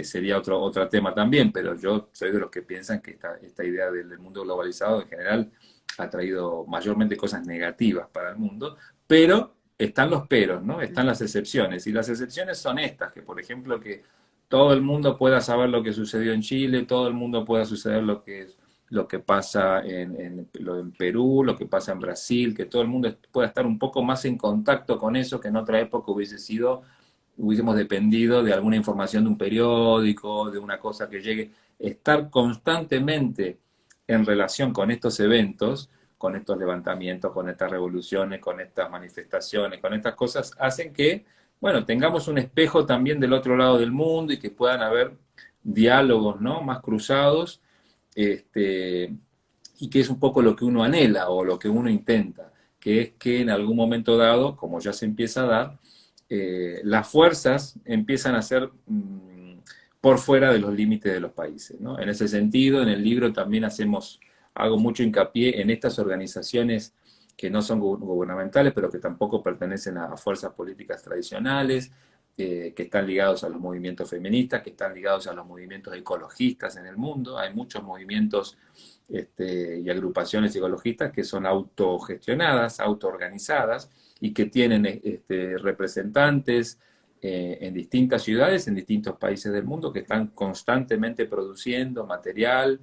sería otro tema también, pero yo soy de los que piensan que esta idea del mundo globalizado en general ha traído mayormente cosas negativas para el mundo, pero están los peros, ¿no? Están las excepciones, y las excepciones son estas, que por ejemplo que todo el mundo pueda saber lo que sucedió en Chile, todo el mundo pueda suceder lo que pasa en Perú, lo que pasa en Brasil, que todo el mundo pueda estar un poco más en contacto con eso, que en otra época hubiésemos dependido de alguna información de un periódico, de una cosa que llegue. Estar constantemente en relación con estos eventos, con estos levantamientos, con estas revoluciones, con estas manifestaciones, con estas cosas, hacen que, bueno, tengamos un espejo también del otro lado del mundo y que puedan haber diálogos, ¿no?, más cruzados, y que es un poco lo que uno anhela o lo que uno intenta, que es que en algún momento dado, como ya se empieza a dar, las fuerzas empiezan a ser por fuera de los límites de los países, ¿no? En ese sentido, en el libro también hago mucho hincapié en estas organizaciones que no son gubernamentales, pero que tampoco pertenecen a fuerzas políticas tradicionales, que están ligados a los movimientos feministas, que están ligados a los movimientos ecologistas en el mundo. Hay muchos movimientos y agrupaciones ecologistas que son autogestionadas, autoorganizadas, y que tienen representantes en distintas ciudades, en distintos países del mundo, que están constantemente produciendo material.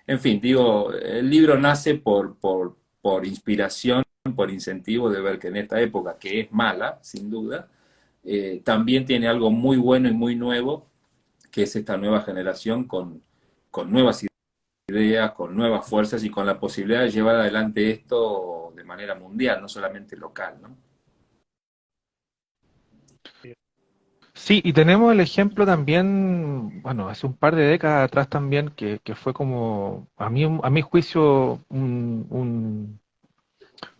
En fin, digo, el libro nace por inspiración, por incentivo de ver que en esta época, que es mala, sin duda, también tiene algo muy bueno y muy nuevo, que es esta nueva generación con nuevas ideas, con nuevas fuerzas y con la posibilidad de llevar adelante esto de manera mundial, no solamente local, ¿no? Sí, y tenemos el ejemplo también, bueno, hace un par de décadas atrás también, que fue como, a mi juicio, un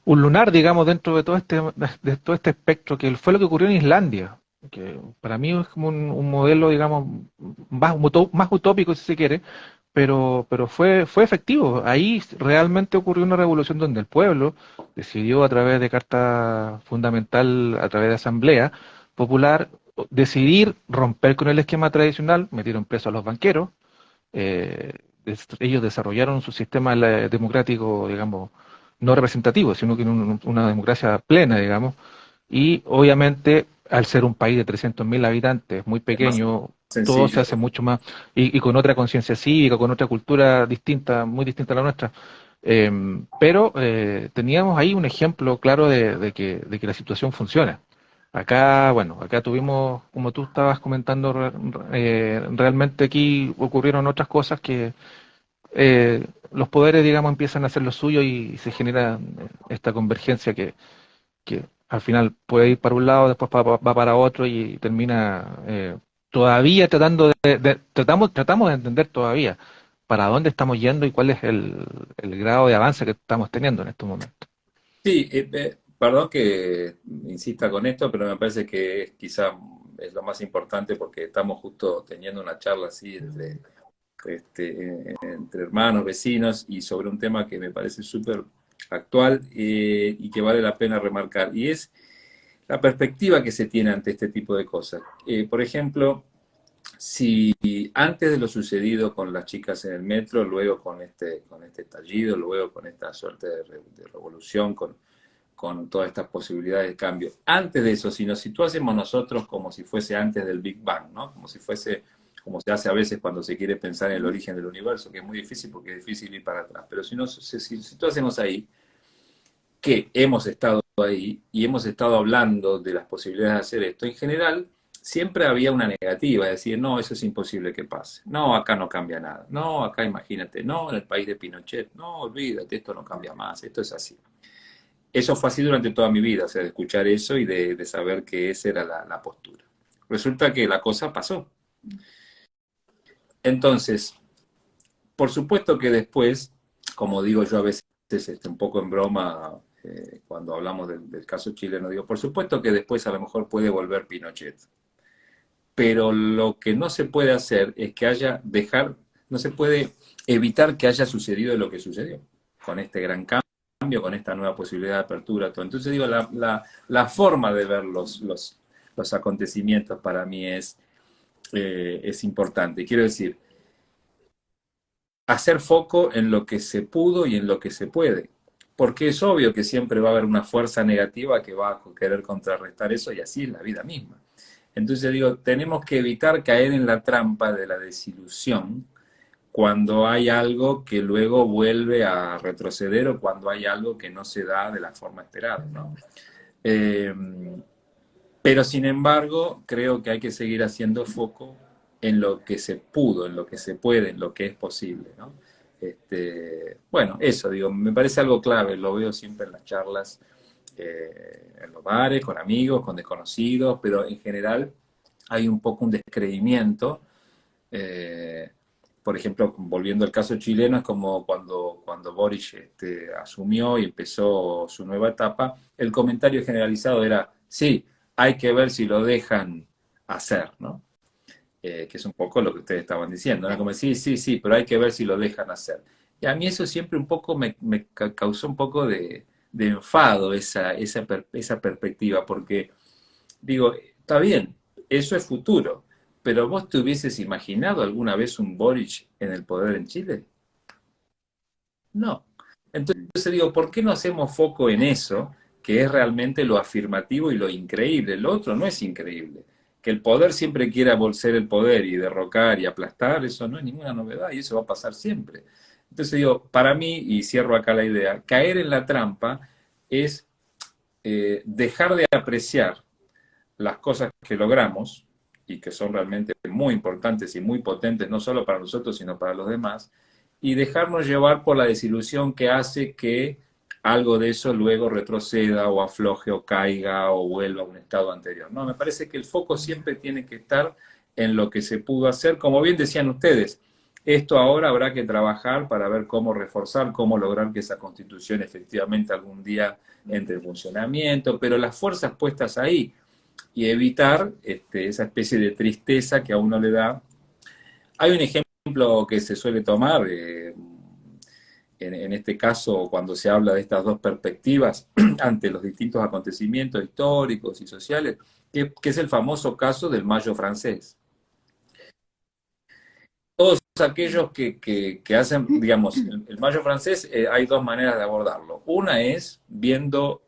lunar, digamos, dentro de todo este espectro, que fue lo que ocurrió en Islandia, que para mí es como un modelo, digamos, más utópico si se quiere, pero fue efectivo. Ahí realmente ocurrió una revolución donde el pueblo decidió a través de carta fundamental, a través de asamblea popular, decidir romper con el esquema tradicional, metieron preso a los banqueros, eh, ellos desarrollaron su sistema democrático, digamos, no representativo, sino que una democracia plena, digamos, y obviamente al ser un país de 300.000 habitantes, muy Es más pequeño, todo se sencillo. hace mucho más, y con otra conciencia cívica, con otra cultura distinta, muy distinta a la nuestra. Pero teníamos ahí un ejemplo claro de que la situación funciona. Acá, bueno, acá tuvimos, como tú estabas comentando, realmente aquí ocurrieron otras cosas que los poderes, digamos, empiezan a hacer lo suyo y se genera esta convergencia que al final puede ir para un lado, después va para otro y termina todavía tratamos de entender todavía para dónde estamos yendo y cuál es el grado de avance que estamos teniendo en estos momentos. Sí, perdón que insista con esto, pero me parece que quizá es lo más importante porque estamos justo teniendo una charla así entre hermanos, vecinos, y sobre un tema que me parece súper actual y que vale la pena remarcar, y es la perspectiva que se tiene ante este tipo de cosas. Por ejemplo, si antes de lo sucedido con las chicas en el metro, luego con este estallido, luego con esta suerte de revolución, con todas estas posibilidades de cambio. Antes de eso, si nos situásemos nosotros como si fuese antes del Big Bang, ¿no? Como si fuese, como se hace a veces cuando se quiere pensar en el origen del universo, que es muy difícil porque es difícil ir para atrás. Pero si situásemos ahí, que hemos estado ahí y hemos estado hablando de las posibilidades de hacer esto, en general siempre había una negativa, es decir, no, eso es imposible que pase, no, acá no cambia nada, no, acá imagínate, no, en el país de Pinochet, no, olvídate, esto no cambia más, esto es así. Eso fue así durante toda mi vida, o sea, de escuchar eso y de saber que esa era la postura. Resulta que la cosa pasó. Entonces, por supuesto que después, como digo yo a veces un poco en broma, cuando hablamos del caso chileno, digo, por supuesto que después a lo mejor puede volver Pinochet. Pero lo que no se puede hacer es que no se puede evitar que haya sucedido lo que sucedió con este gran cambio, con esta nueva posibilidad de apertura, todo. Entonces digo, la forma de ver los acontecimientos para mí es importante. Quiero decir, hacer foco en lo que se pudo y en lo que se puede. Porque es obvio que siempre va a haber una fuerza negativa que va a querer contrarrestar eso, y así es la vida misma. Entonces digo, tenemos que evitar caer en la trampa de la desilusión cuando hay algo que luego vuelve a retroceder o cuando hay algo que no se da de la forma esperada, ¿no? Pero sin embargo, creo que hay que seguir haciendo foco en lo que se pudo, en lo que se puede, en lo que es posible, ¿no? Bueno, eso, digo, me parece algo clave, lo veo siempre en las charlas, en los bares, con amigos, con desconocidos, pero en general hay un poco un descreimiento. Por ejemplo, volviendo al caso chileno, es como cuando Boric asumió y empezó su nueva etapa, el comentario generalizado era: sí, hay que ver si lo dejan hacer, ¿no? Que es un poco lo que ustedes estaban diciendo, ¿no? Como sí, sí, sí, pero hay que ver si lo dejan hacer. Y a mí eso siempre un poco me causó un poco de enfado esa perspectiva, porque digo, está bien, eso es futuro, pero ¿vos te hubieses imaginado alguna vez un Boric en el poder en Chile? No. Entonces digo, ¿por qué no hacemos foco en eso, que es realmente lo afirmativo y lo increíble? Lo otro no es increíble. Que el poder siempre quiera ser el poder y derrocar y aplastar, eso no es ninguna novedad y eso va a pasar siempre. Entonces digo, para mí, y cierro acá la idea, caer en la trampa es dejar de apreciar las cosas que logramos y que son realmente muy importantes y muy potentes, no solo para nosotros, sino para los demás, y dejarnos llevar por la desilusión que hace que algo de eso luego retroceda o afloje o caiga o vuelva a un estado anterior. No, me parece que el foco siempre tiene que estar en lo que se pudo hacer. Como bien decían ustedes, esto ahora habrá que trabajar para ver cómo reforzar, cómo lograr que esa constitución efectivamente algún día entre en funcionamiento, pero las fuerzas puestas ahí y evitar esa especie de tristeza que a uno le da. Hay un ejemplo que se suele tomar, en este caso, cuando se habla de estas dos perspectivas ante los distintos acontecimientos históricos y sociales, que es el famoso caso del Mayo francés. Todos aquellos que hacen, digamos, el Mayo francés, hay dos maneras de abordarlo. Una es viendo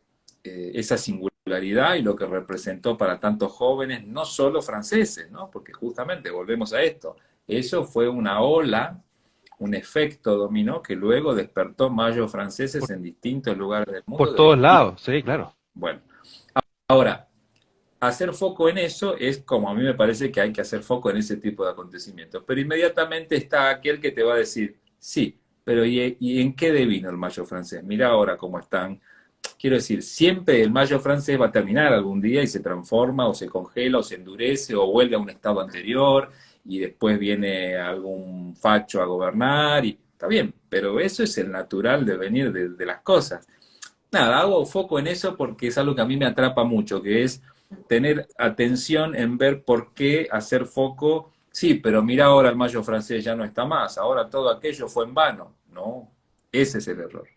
esa singularidad y lo que representó para tantos jóvenes, no solo franceses, ¿no? Porque justamente volvemos a esto. Eso fue una ola, un efecto dominó que luego despertó mayos franceses Por, en distintos lugares del por mundo de todos distintos. lados, sí, claro. Bueno, ahora, hacer foco en eso es como a mí me parece que hay que hacer foco en ese tipo de acontecimientos. Pero inmediatamente está aquel que te va a decir, sí, pero ¿y en qué devino el mayo francés? Mira ahora cómo están. Quiero decir, siempre el mayo francés va a terminar algún día y se transforma o se congela o se endurece o vuelve a un estado anterior y después viene algún facho a gobernar y está bien, pero eso es el natural devenir de las cosas. Nada, hago foco en eso porque es algo que a mí me atrapa mucho, que es tener atención en ver por qué hacer foco. Sí, pero mira ahora el mayo francés ya no está más, ahora todo aquello fue en vano. No, ese es el error.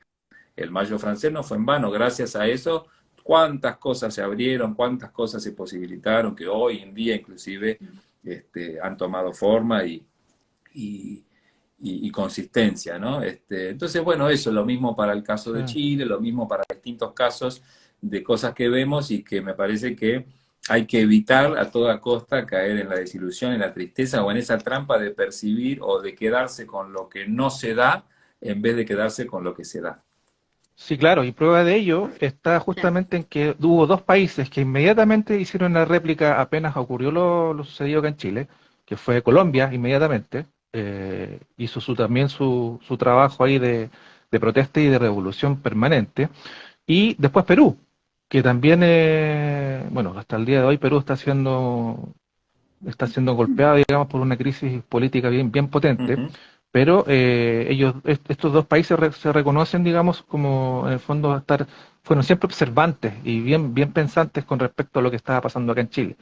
El mayo francés no fue en vano, gracias a eso, cuántas cosas se abrieron, cuántas cosas se posibilitaron, que hoy en día inclusive han tomado forma y, y consistencia, ¿no? Entonces, bueno, eso, lo mismo para el caso de Sí. Chile, lo mismo para distintos casos de cosas que vemos y que me parece que hay que evitar a toda costa caer en la desilusión, en la tristeza o en esa trampa de percibir o de quedarse con lo que no se da en vez de quedarse con lo que se da. Sí, claro, y prueba de ello está Claro. justamente en que hubo dos países que inmediatamente hicieron la réplica apenas ocurrió lo sucedido acá en Chile, que fue Colombia inmediatamente, hizo también su trabajo ahí de protesta y de revolución permanente, y después Perú, que también, bueno, hasta el día de hoy Perú está siendo golpeado, digamos, por una crisis política bien, bien potente, Ujú. pero estos dos países se reconocen, digamos, como en el fondo fueron siempre observantes y bien, bien pensantes con respecto a lo que estaba pasando acá en Chile.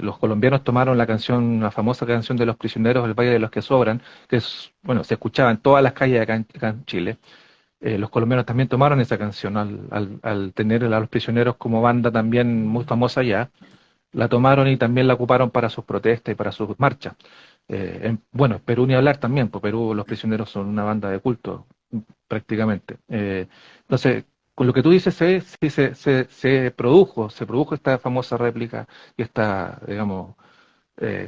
Los colombianos tomaron la famosa canción de los prisioneros, El Valle de los que Sobran, que es, bueno, se escuchaba en todas las calles acá en Chile. Los colombianos también tomaron esa canción al tener a los prisioneros como banda también muy famosa allá, la tomaron y también la ocuparon para sus protestas y para sus marchas. Bueno, Perú ni hablar también, pues Perú los prisioneros son una banda de culto prácticamente. Entonces, con lo que tú dices, sí se produjo esta famosa réplica y esta, digamos,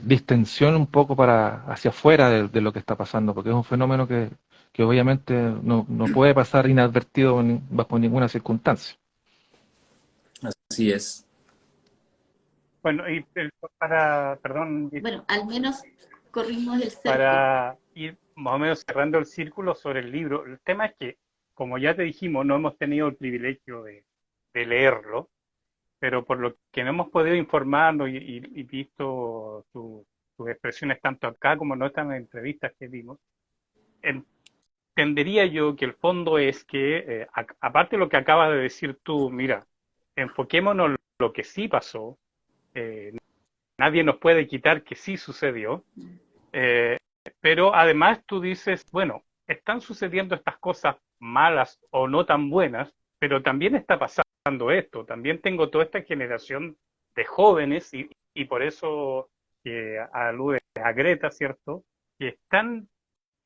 distensión un poco hacia afuera de lo que está pasando, porque es un fenómeno que obviamente no puede pasar inadvertido bajo ninguna circunstancia. Así es. Bueno, y perdón, Bueno, al menos corrimos el cerco. para ir más o menos cerrando el círculo sobre el libro, el tema es que, como ya te dijimos, no hemos tenido el privilegio de leerlo, pero por lo que no hemos podido informarnos y visto sus expresiones tanto acá como en otras entrevistas que vimos, entendería yo que el fondo es que, aparte de lo que acabas de decir tú, mira, enfoquémonos lo que sí pasó. Nadie nos puede quitar que sí sucedió. Pero además tú dices, bueno, están sucediendo estas cosas malas o no tan buenas, pero también está pasando esto. También tengo toda esta generación de jóvenes y por eso alude a Greta, ¿cierto? Que están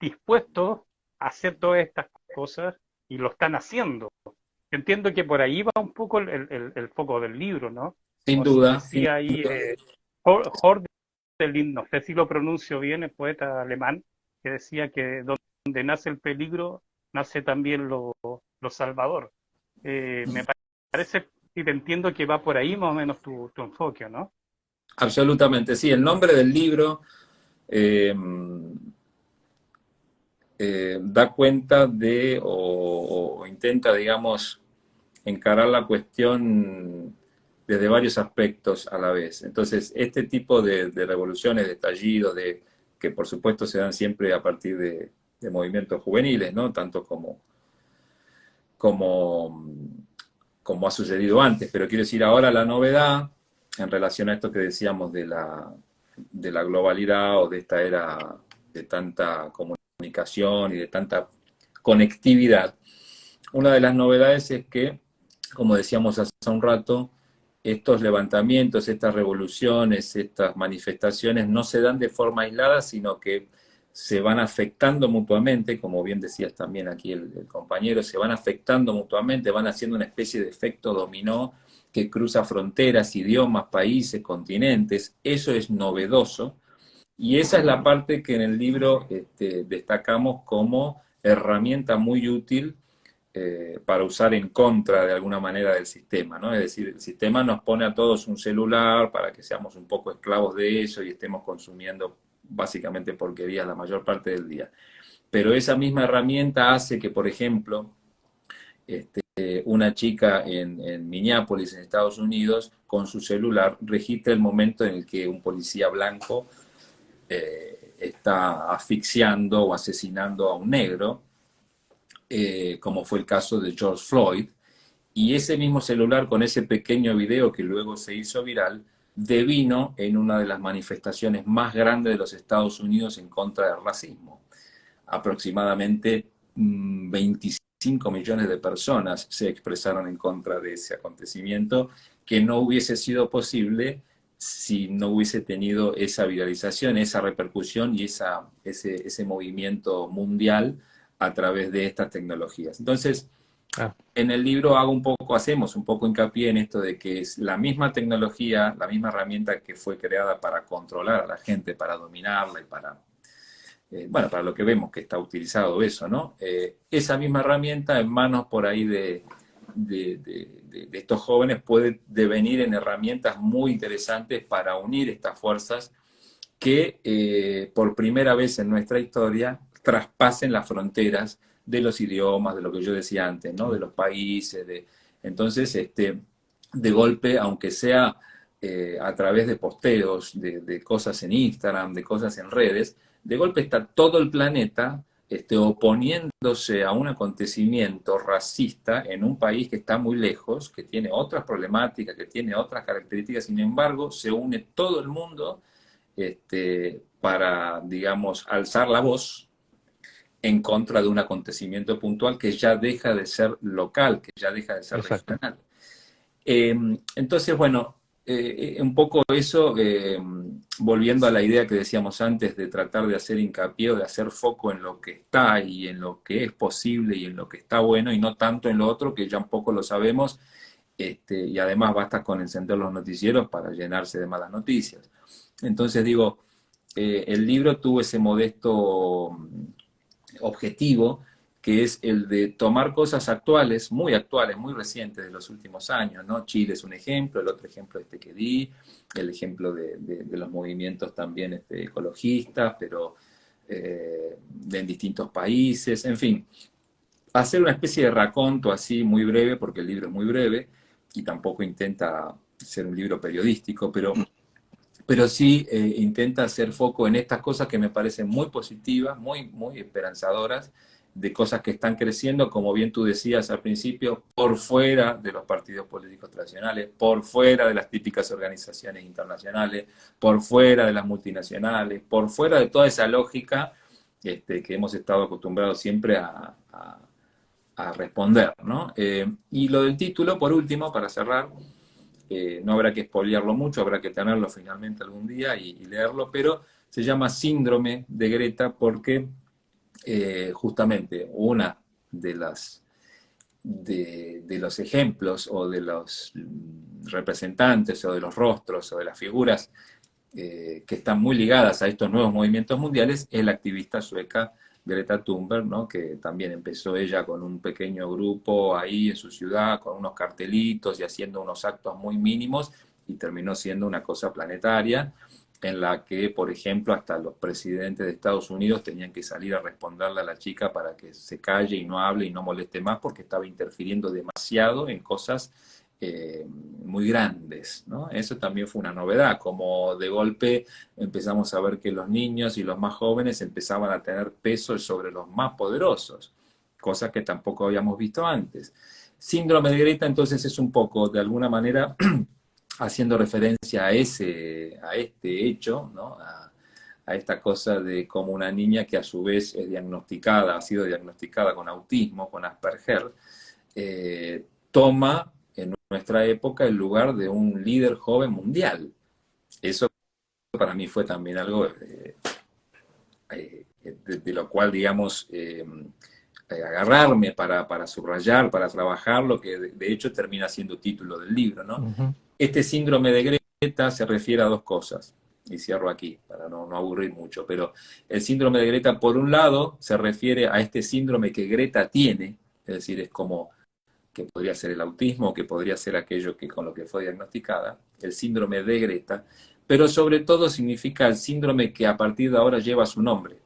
dispuestos a hacer todas estas cosas y lo están haciendo. Yo entiendo que por ahí va un poco el foco del libro, ¿no? Sin Como duda, sin decía ahí duda. Hölderlin, no sé si lo pronuncio bien, el poeta alemán, que decía que donde nace el peligro, nace también lo salvador. Me parece, y te entiendo que va por ahí más o menos tu enfoque, ¿no? Absolutamente, sí. El nombre del libro da cuenta de, o intenta, digamos, encarar la cuestión desde varios aspectos a la vez. Entonces, este tipo de revoluciones, de estallidos, que por supuesto se dan siempre a partir de movimientos juveniles, ¿no? Tanto como ha sucedido antes. Pero quiero decir, ahora la novedad, en relación a esto que decíamos de la globalidad o de esta era de tanta comunicación y de tanta conectividad, una de las novedades es que, como decíamos hace un rato, estos levantamientos, estas revoluciones, estas manifestaciones no se dan de forma aislada, sino que se van afectando mutuamente, como bien decías también aquí el compañero, se van afectando mutuamente, van haciendo una especie de efecto dominó que cruza fronteras, idiomas, países, continentes. Eso es novedoso y esa es la parte que en el libro destacamos como herramienta muy útil para usar en contra de alguna manera del sistema, ¿no? Es decir, el sistema nos pone a todos un celular para que seamos un poco esclavos de eso y estemos consumiendo básicamente porquerías la mayor parte del día. Pero esa misma herramienta hace que, por ejemplo, una chica en Minneapolis, en Estados Unidos, con su celular registre el momento en el que un policía blanco está asfixiando o asesinando a un negro, como fue el caso de George Floyd, y ese mismo celular con ese pequeño video que luego se hizo viral, devino en una de las manifestaciones más grandes de los Estados Unidos en contra del racismo. Aproximadamente 25 millones de personas se expresaron en contra de ese acontecimiento que no hubiese sido posible si no hubiese tenido esa viralización, esa repercusión y ese movimiento mundial a través de estas tecnologías. Entonces, en el libro hacemos un poco hincapié en esto de que es la misma tecnología, la misma herramienta que fue creada para controlar a la gente, para dominarla y para lo que vemos que está utilizado eso, ¿no? Esa misma herramienta en manos por ahí de estos jóvenes puede devenir en herramientas muy interesantes para unir estas fuerzas que por primera vez en nuestra historia traspasen las fronteras de los idiomas, de lo que yo decía antes, ¿no? De los países. Entonces, de golpe, aunque sea a través de posteos, de cosas en Instagram, de cosas en redes, de golpe está todo el planeta oponiéndose a un acontecimiento racista en un país que está muy lejos, que tiene otras problemáticas, que tiene otras características. Sin embargo, se une todo el mundo para, digamos, alzar la voz en contra de un acontecimiento puntual que ya deja de ser local, que ya deja de ser regional. Entonces, bueno, un poco eso, volviendo a la idea que decíamos antes de tratar de hacer hincapié o de hacer foco en lo que está y en lo que es posible y en lo que está bueno y no tanto en lo otro, que ya un poco lo sabemos, y además basta con encender los noticieros para llenarse de malas noticias. Entonces digo, el libro tuvo ese modesto objetivo, que es el de tomar cosas actuales, muy recientes de los últimos años, ¿no? Chile es un ejemplo, el otro ejemplo que di, el ejemplo de los movimientos también ecologistas, pero en distintos países, en fin, hacer una especie de raconto así muy breve, porque el libro es muy breve, y tampoco intenta ser un libro periodístico, pero sí intenta hacer foco en estas cosas que me parecen muy positivas, muy esperanzadoras, de cosas que están creciendo, como bien tú decías al principio, por fuera de los partidos políticos tradicionales, por fuera de las típicas organizaciones internacionales, por fuera de las multinacionales, por fuera de toda esa lógica que hemos estado acostumbrados siempre a responder, ¿no? Y lo del título, por último, para cerrar, no habrá que spoilearlo mucho, habrá que tenerlo finalmente algún día y leerlo, pero se llama Síndrome de Greta porque justamente una de los ejemplos o de los representantes o de los rostros o de las figuras que están muy ligadas a estos nuevos movimientos mundiales es la activista sueca Greta Thunberg, ¿no? Que también empezó ella con un pequeño grupo ahí en su ciudad, con unos cartelitos y haciendo unos actos muy mínimos, y terminó siendo una cosa planetaria, en la que, por ejemplo, hasta los presidentes de Estados Unidos tenían que salir a responderle a la chica para que se calle y no hable y no moleste más, porque estaba interfiriendo demasiado en cosas muy grandes, ¿no? Eso también fue una novedad, como de golpe empezamos a ver que los niños y los más jóvenes empezaban a tener peso sobre los más poderosos, cosas que tampoco habíamos visto antes. Síndrome de Greta, entonces, es un poco, de alguna manera, haciendo referencia a este hecho, ¿no? A esta cosa de como una niña que a su vez es diagnosticada, ha sido diagnosticada con autismo, con Asperger, toma en nuestra época el lugar de un líder joven mundial. Eso para mí fue también algo de lo cual, digamos, agarrarme para subrayar, para trabajar, lo que de hecho termina siendo título del libro, ¿no? Ujú. Este síndrome de Greta se refiere a dos cosas, y cierro aquí para no aburrir mucho, pero el síndrome de Greta, por un lado, se refiere a este síndrome que Greta tiene, es decir, es como que podría ser el autismo, que podría ser aquello que con lo que fue diagnosticada, el síndrome de Greta, pero sobre todo significa el síndrome que a partir de ahora lleva su nombre,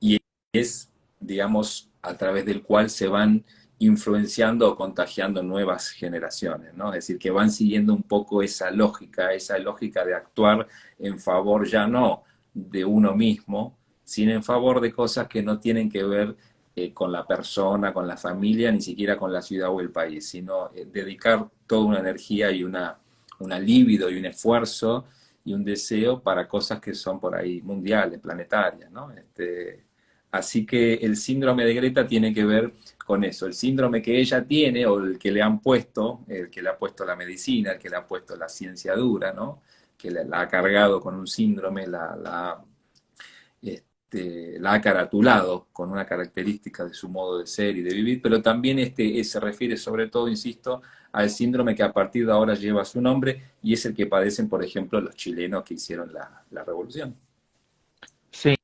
y es, digamos, a través del cual se van influenciando o contagiando nuevas generaciones, ¿no? Es decir, que van siguiendo un poco esa lógica de actuar en favor ya no de uno mismo, sino en favor de cosas que no tienen que ver con la persona, con la familia, ni siquiera con la ciudad o el país, sino dedicar toda una energía y una libido y un esfuerzo y un deseo para cosas que son por ahí mundiales, planetarias, ¿no? Así que el síndrome de Greta tiene que ver con eso, el síndrome que ella tiene o el que le han puesto, el que le ha puesto la medicina, el que le ha puesto la ciencia dura, ¿no? Que la ha cargado con un síndrome, la ha caratulado con una característica de su modo de ser y de vivir, pero también se refiere sobre todo, insisto, al síndrome que a partir de ahora lleva su nombre y es el que padecen, por ejemplo, los chilenos que hicieron la revolución. Sí.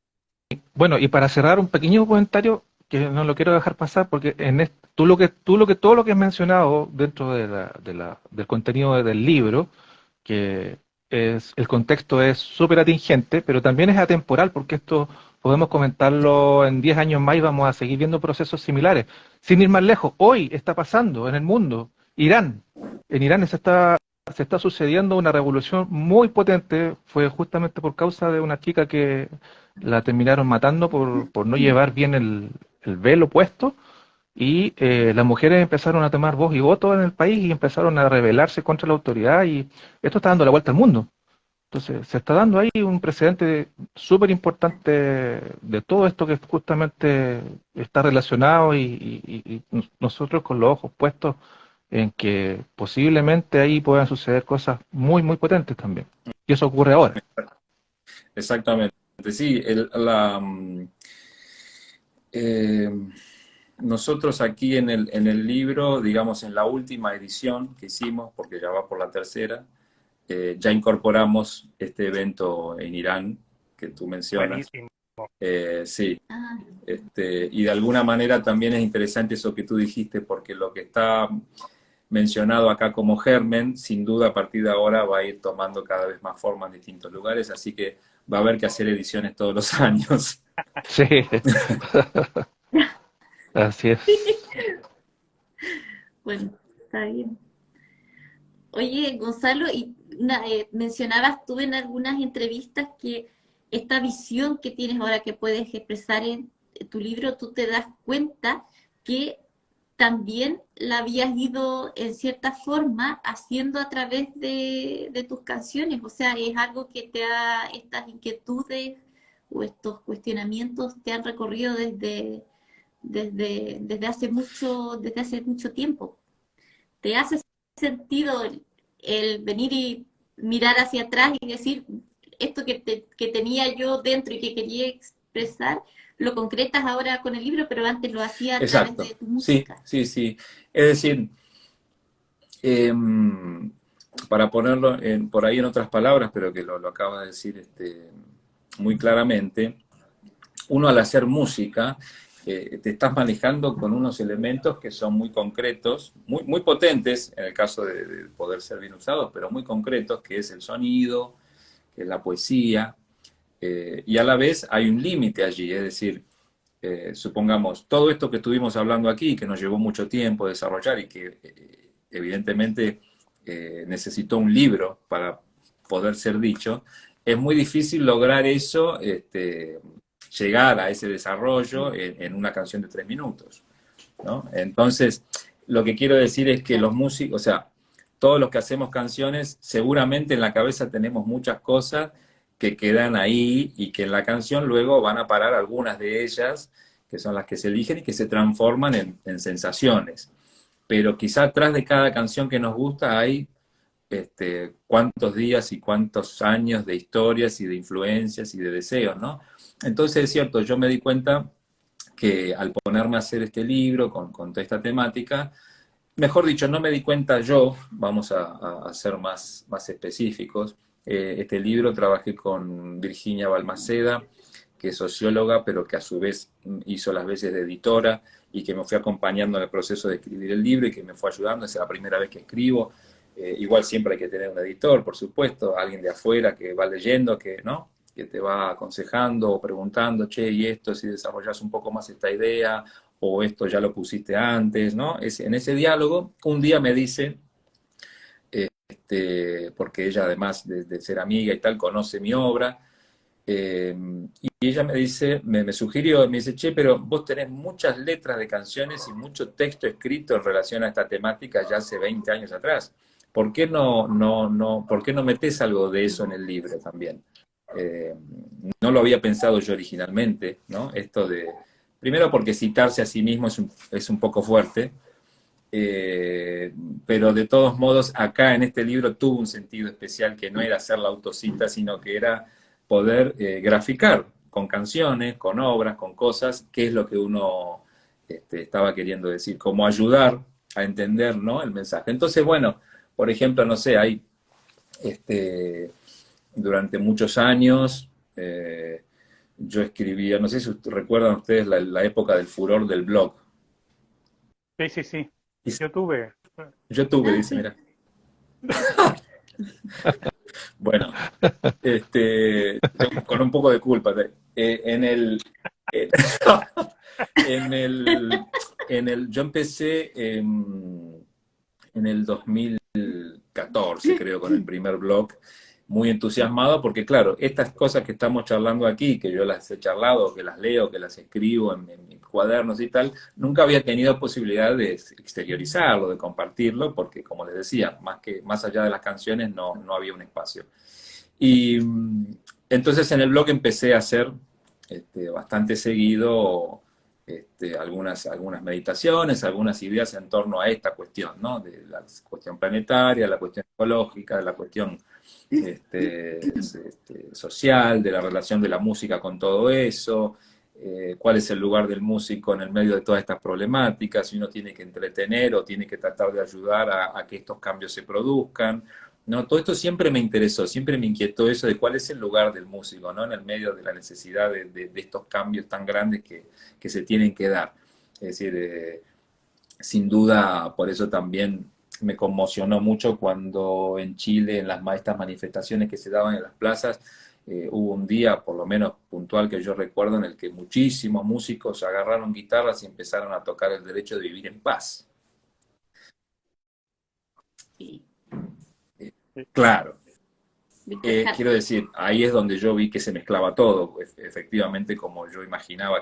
Bueno, y para cerrar un pequeño comentario que no lo quiero dejar pasar porque todo lo que has mencionado dentro del contenido del libro, que el contexto es súper atingente, pero también es atemporal porque esto podemos comentarlo en 10 años más y vamos a seguir viendo procesos similares. Sin ir más lejos, hoy está pasando en el mundo, Irán. En Irán se está sucediendo una revolución muy potente, fue justamente por causa de una chica que la terminaron matando por no llevar bien el velo puesto y las mujeres empezaron a tomar voz y voto en el país y empezaron a rebelarse contra la autoridad y esto está dando la vuelta al mundo. Entonces se está dando ahí un precedente súper importante de todo esto que justamente está relacionado y nosotros con los ojos puestos en que posiblemente ahí puedan suceder cosas muy, muy potentes también. Y eso ocurre ahora. Exactamente, sí, nosotros aquí en el libro, digamos en la última edición que hicimos, porque ya va por la tercera, ya incorporamos este evento en Irán que tú mencionas. Buenísimo. Sí, Ah, y de alguna manera también es interesante eso que tú dijiste, porque lo que está mencionado acá como germen, sin duda a partir de ahora va a ir tomando cada vez más forma en distintos lugares, así que va a haber que hacer ediciones todos los años. Sí, así es. bueno, está bien. Oye, Gonzalo, mencionabas tú en algunas entrevistas que esta visión que tienes ahora que puedes expresar tu libro tú te das cuenta que también la habías ido en cierta forma haciendo a través de tus canciones, o sea, es algo que estas inquietudes o estos cuestionamientos te han recorrido desde hace mucho tiempo. ¿Te hace sentido el venir y mirar hacia atrás y decir, esto que tenía yo dentro y que quería expresar, lo concretas ahora con el libro, pero antes lo hacía a través Exacto, de tu sí, música? sí, sí. Es decir, para ponerlo por ahí en otras palabras, pero que lo acaba de decir muy claramente, uno al hacer música, te estás manejando con unos elementos que son muy concretos, muy potentes, en el caso de poder ser bien usados, pero muy concretos, que es el sonido, que es la poesía, y a la vez hay un límite allí, es decir, supongamos, todo esto que estuvimos hablando aquí, que nos llevó mucho tiempo desarrollar y que evidentemente necesitó un libro para poder ser dicho, es muy difícil lograr eso, llegar a ese desarrollo en una canción de 3 minutos, ¿no? Entonces, lo que quiero decir es que los músicos, o sea, todos los que hacemos canciones, seguramente en la cabeza tenemos muchas cosas que quedan ahí y que en la canción luego van a parar algunas de ellas, que son las que se eligen y que se transforman en sensaciones. Pero quizá atrás de cada canción que nos gusta hay cuántos días y cuántos años de historias y de influencias y de deseos, ¿no? Entonces es cierto, yo me di cuenta que al ponerme a hacer este libro con toda esta temática, mejor dicho, no me di cuenta yo, vamos a ser más específicos. Este libro trabajé con Virginia Balmaceda, que es socióloga, pero que a su vez hizo las veces de editora y que me fue acompañando en el proceso de escribir el libro y que me fue ayudando. Es la primera vez que escribo. Igual siempre hay que tener un editor, por supuesto, alguien de afuera que va leyendo, ¿no? Que te va aconsejando o preguntando, che, y esto, si desarrollas un poco más esta idea, o esto ya lo pusiste antes, ¿no? En ese diálogo, un día me dice, porque ella además de ser amiga y tal, conoce mi obra, y ella me dice, me sugirió, me dice, che, pero vos tenés muchas letras de canciones y mucho texto escrito en relación a esta temática ya hace 20 años atrás. ¿Por qué por qué no metés algo de eso en el libro también? No lo había pensado yo originalmente, ¿no? Esto de, primero porque citarse a sí mismo es un poco fuerte, pero de todos modos acá en este libro tuvo un sentido especial que no era hacer la autocita, sino que era poder graficar con canciones, con obras, con cosas, qué es lo que uno estaba queriendo decir, como ayudar a entender, ¿no? El mensaje. Entonces, bueno, por ejemplo, no sé, hay durante muchos años yo escribía, no sé si recuerdan ustedes la época del furor del blog. Sí, sí, sí. Y Yo tuve. yo tuve, Ah, dice, sí. mira. Bueno, con un poco de culpa. En el, eh, en el, yo empecé en el 2014, creo, con el primer blog, muy entusiasmado, porque claro, estas cosas que estamos charlando aquí, que yo las he charlado, que las leo, que las escribo en mis cuadernos y tal, nunca había tenido posibilidad de exteriorizarlo, de compartirlo, porque como les decía, más allá de las canciones no había un espacio. Y entonces en el blog empecé a hacer bastante seguido algunas meditaciones, algunas ideas en torno a esta cuestión, ¿no? De la cuestión planetaria, la cuestión ecológica, la cuestión social, de la relación de la música con todo eso, cuál es el lugar del músico en el medio de todas estas problemáticas, si uno tiene que entretener o tiene que tratar de ayudar a que estos cambios se produzcan. No, todo esto siempre me interesó, siempre me inquietó eso de cuál es el lugar del músico, ¿no? En el medio de la necesidad de estos cambios tan grandes que se tienen que dar. Es decir, sin duda, por eso también me conmocionó mucho cuando en Chile, en estas manifestaciones que se daban en las plazas, hubo un día, por lo menos puntual que yo recuerdo, en el que muchísimos músicos agarraron guitarras y empezaron a tocar el derecho de vivir en paz. Sí. Claro. Víctor Jara. Quiero decir, ahí es donde yo vi que se mezclaba todo, efectivamente como yo imaginaba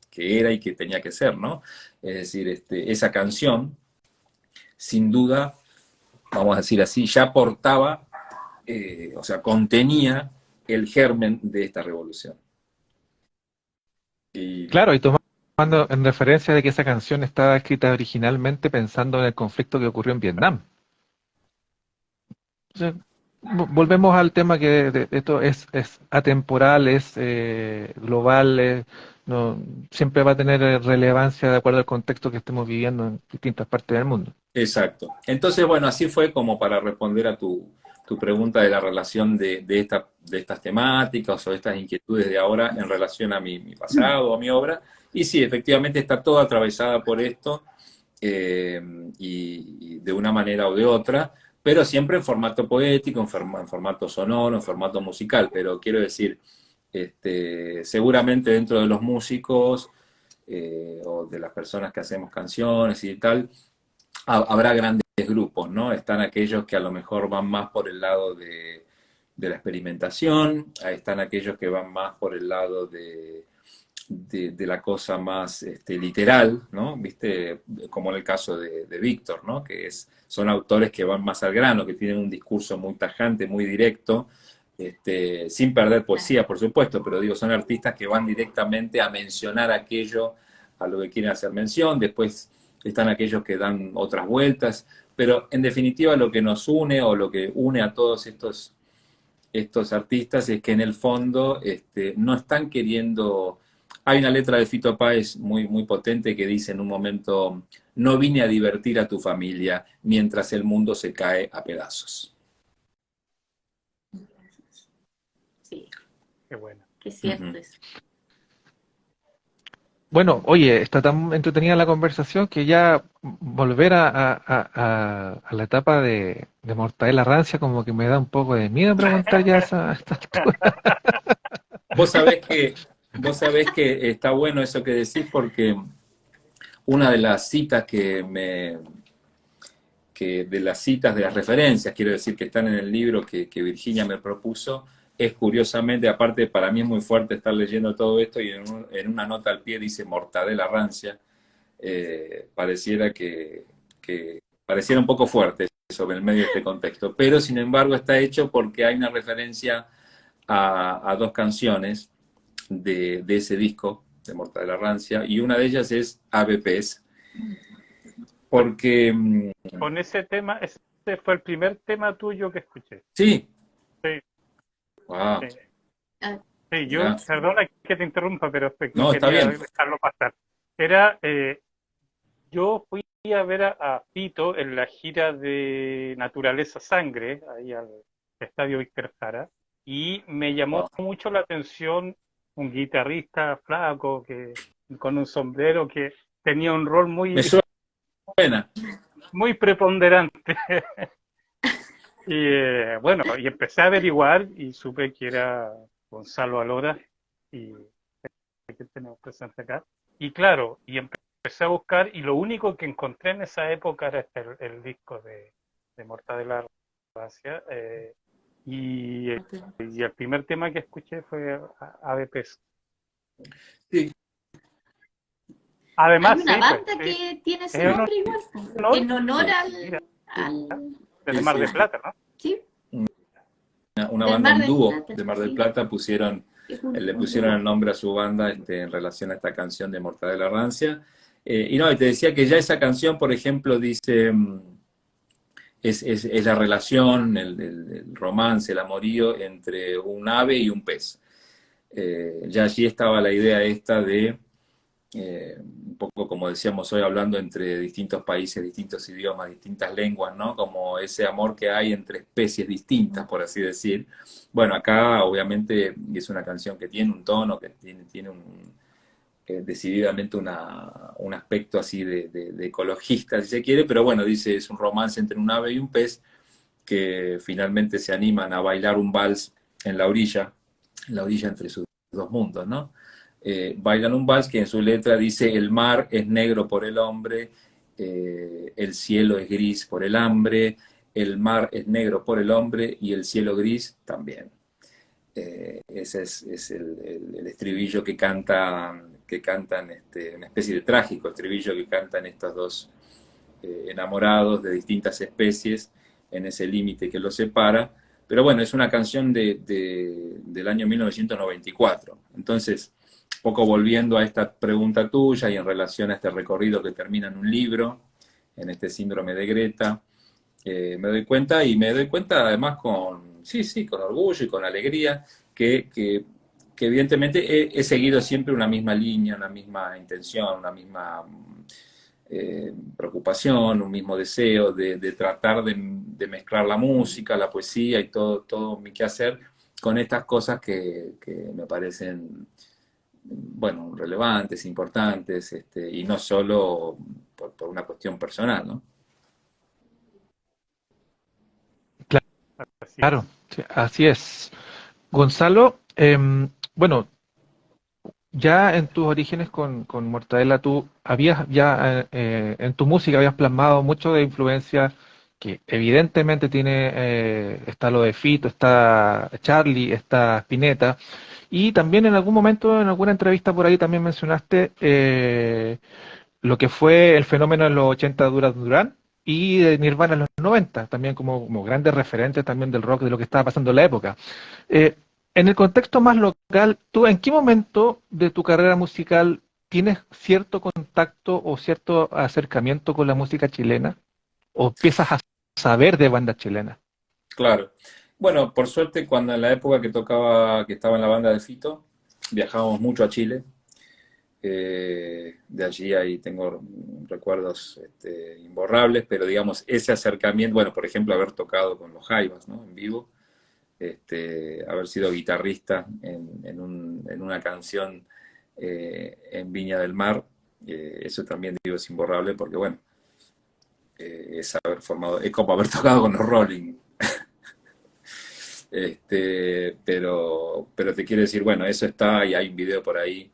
que era y que tenía que ser, ¿no? Es decir, esa canción, sin duda, vamos a decir así, ya portaba, o sea, contenía el germen de esta revolución. Y Claro, y tomando en referencia de que esa canción estaba escrita originalmente pensando en el conflicto que ocurrió en Vietnam. Entonces, volvemos al tema que esto es atemporal, es global, no, siempre va a tener relevancia de acuerdo al contexto que estemos viviendo en distintas partes del mundo. exacto. Entonces, bueno, así fue como para responder a tu pregunta de la relación de estas temáticas o estas inquietudes de ahora en relación a mi pasado, a mi obra. Y sí, efectivamente está toda atravesada por esto, y de una manera o de otra, pero siempre en formato poético, en formato sonoro, en formato musical. Pero quiero decir, seguramente dentro de los músicos, o de las personas que hacemos canciones y tal, habrá grandes grupos, ¿no? Están aquellos que a lo mejor van más por el lado de la experimentación, están aquellos que van más por el lado de la cosa más literal, ¿no? ¿Viste? Como en el caso de Víctor, ¿no? Que son autores que van más al grano, que tienen un discurso muy tajante, muy directo, sin perder poesía, por supuesto, pero digo, son artistas que van directamente a mencionar aquello a lo que quieren hacer mención. Después están aquellos que dan otras vueltas, pero en definitiva lo que nos une, o lo que une a todos estos artistas, es que en el fondo no están queriendo. Hay una letra de Fito Páez muy, muy potente que dice en un momento: no vine a divertir a tu familia mientras el mundo se cae a pedazos. Sí, Qué bueno. qué cierto Ujú. eso. Bueno, oye, está tan entretenida la conversación que ya volver a la etapa de Mortadela Rancia como que me da un poco de miedo preguntar ya a esta altura. Vos sabés que está bueno eso que decís, porque una de las citas de las citas, de las referencias, quiero decir, que están en el libro que Virginia me propuso, es curiosamente, aparte para mí es muy fuerte estar leyendo todo esto, y en una nota al pie dice Mortadela Rancia. Pareciera pareciera un poco fuerte sobre el medio de este contexto, pero sin embargo está hecho porque hay una referencia a dos canciones de ese disco de Mortadela Rancia, y una de ellas es ABPs, porque Con ese tema, ese fue el primer tema tuyo que escuché. sí, Sí, wow, sí. Ah, Sí, mirá. perdona que te interrumpa, pero es que no No, está quería bien. dejarlo pasar. Yo fui a ver a Fito en la gira de Naturaleza Sangre, ahí al Estadio Víctor Jara, y me llamó Wow. mucho la atención un guitarrista flaco con un sombrero que tenía un rol Me muy, suena. muy preponderante. Y bueno, y empecé a averiguar y supe que era Gonzalo Alora, y que tenemos presente acá. Y claro, y empecé a buscar, y lo único que encontré en esa época era el disco de Mortadela Rancia, y el primer tema que escuché fue ABPs. Sí, hay Además, una sí, pues, banda sí, que tiene ese es un nombre igual, honor, en honor sí. mira, al del Sí, Mar sí. de Plata, ¿no? sí, Una del banda, Mar un del dúo Plata, de Mar del sí, Plata, es un le pusieron el dúo. nombre a su banda en relación a esta canción de Mortadela Rancia. Y no, y te decía que ya esa canción, por ejemplo, dice, es la relación, el romance, el amorío entre un ave y un pez. Ya allí estaba la idea esta de, un poco como decíamos hoy, hablando entre distintos países, distintos idiomas, distintas lenguas, ¿no? Como ese amor que hay entre especies distintas, por así decir. Bueno, acá obviamente es una canción que tiene un tono, que tiene decididamente un aspecto así de ecologista, si se quiere, pero bueno, dice, es un romance entre un ave y un pez que finalmente se animan a bailar un vals en la orilla entre sus dos mundos, ¿no? Bailan un vals que en su letra dice: el mar es negro por el hombre, el cielo es gris por el hambre, el mar es negro por el hombre y el cielo gris también. Ese es el estribillo que cantan, una especie de trágico estribillo que cantan estos dos enamorados de distintas especies en ese límite que los separa. Pero bueno, es una canción del año 1994. Entonces, poco volviendo a esta pregunta tuya y en relación a este recorrido que termina en un libro, en este síndrome de Greta, me doy cuenta además con orgullo y con alegría, que evidentemente he seguido siempre una misma línea, una misma intención, una misma preocupación, un mismo deseo de tratar de mezclar la música, la poesía y todo mi quehacer con estas cosas que me parecen, bueno, relevantes, importantes, y no solo por una cuestión personal, ¿no? Así Claro, es. sí, así es. Gonzalo, bueno, ya en tus orígenes con Mortadela, tú habías ya en tu música habías plasmado mucho de influencia que evidentemente tiene, está lo de Fito, está Charlie, está Spinetta, y también en algún momento, en alguna entrevista por ahí también mencionaste lo que fue el fenómeno en los 80 de Duran Duran y de Nirvana en los 90 también como grandes referentes también del rock, de lo que estaba pasando en la época. Eh, en el contexto más local, ¿tú en qué momento de tu carrera musical tienes cierto contacto o cierto acercamiento con la música chilena? ¿O empiezas a saber de bandas chilenas? Claro. Bueno, por suerte, cuando en la época que estaba en la banda de Fito, viajábamos mucho a Chile. De allí ahí tengo recuerdos imborrables, pero digamos, ese acercamiento, bueno, por ejemplo, haber tocado con los Jaivas, ¿no? En vivo, haber sido guitarrista en una canción en Viña del Mar, eso también digo es imborrable porque, bueno, es haber formado, es como haber tocado con los Rolling. Pero te quiero decir, bueno, eso está y hay un video por ahí.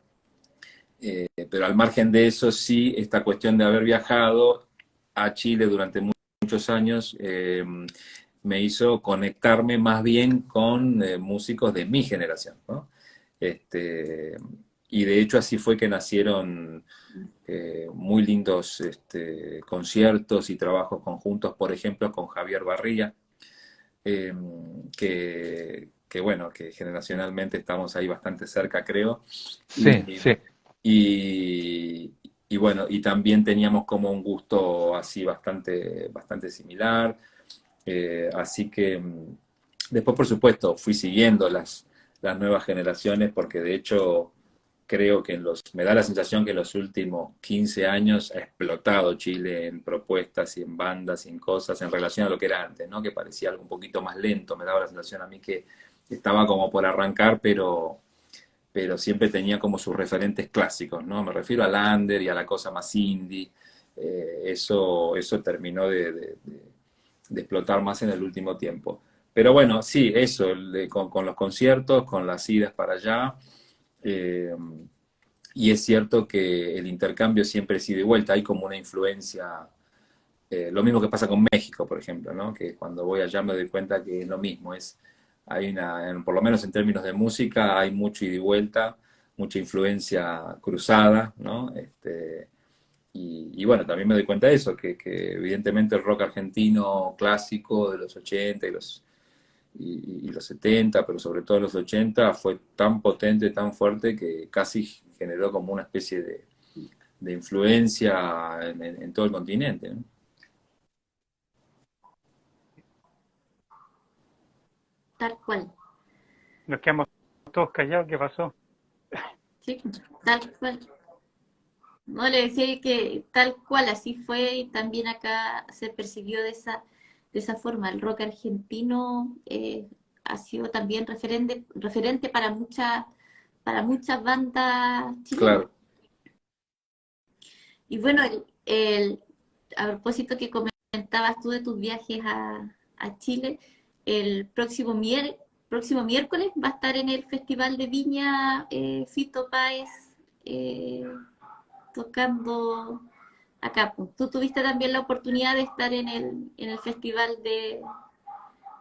Pero al margen de eso, sí, esta cuestión de haber viajado a Chile durante muchos años me hizo conectarme más bien con músicos de mi generación, ¿no? Y de hecho así fue que nacieron muy lindos conciertos y trabajos conjuntos, por ejemplo, con Javier Barría, eh, bueno, que generacionalmente estamos ahí bastante cerca, creo. Sí, Y, sí. y bueno, y también teníamos como un gusto así bastante similar. Así que después, por supuesto, fui siguiendo las nuevas generaciones porque de hecho creo que me da la sensación que en los últimos 15 años ha explotado Chile en propuestas y en bandas y en cosas en relación a lo que era antes, ¿no? Que parecía algo un poquito más lento, me daba la sensación a mí que estaba como por arrancar, pero siempre tenía como sus referentes clásicos, ¿no? Me refiero a Lander y a la cosa más indie. Eso terminó de explotar más en el último tiempo. Pero bueno, sí, eso, con los conciertos, con las idas para allá. eh, y es cierto que el intercambio siempre es ida y vuelta, hay como una influencia, lo mismo que pasa con México, por ejemplo, ¿no? Que cuando voy allá me doy cuenta que es lo mismo, por lo menos en términos de música, hay mucho ida y vuelta, mucha influencia cruzada, ¿no? Y bueno, también me doy cuenta de eso, que evidentemente el rock argentino clásico de los 80 y los 70, pero sobre todo los 80, fue tan potente, tan fuerte, que casi generó como una especie de influencia en todo el continente, ¿no? Tal cual, Nos quedamos todos callados, ¿qué pasó? sí, tal cual. No le decía que tal cual así fue y también acá se percibió de esa forma. El rock argentino ha sido también referente para muchas bandas chilenas. Claro, Y bueno, a propósito que comentabas tú de tus viajes a Chile, el próximo miércoles va a estar en el Festival de Viña Fito Páez eh, tocando acá. Pues. Tú tuviste también la oportunidad de estar en el Festival de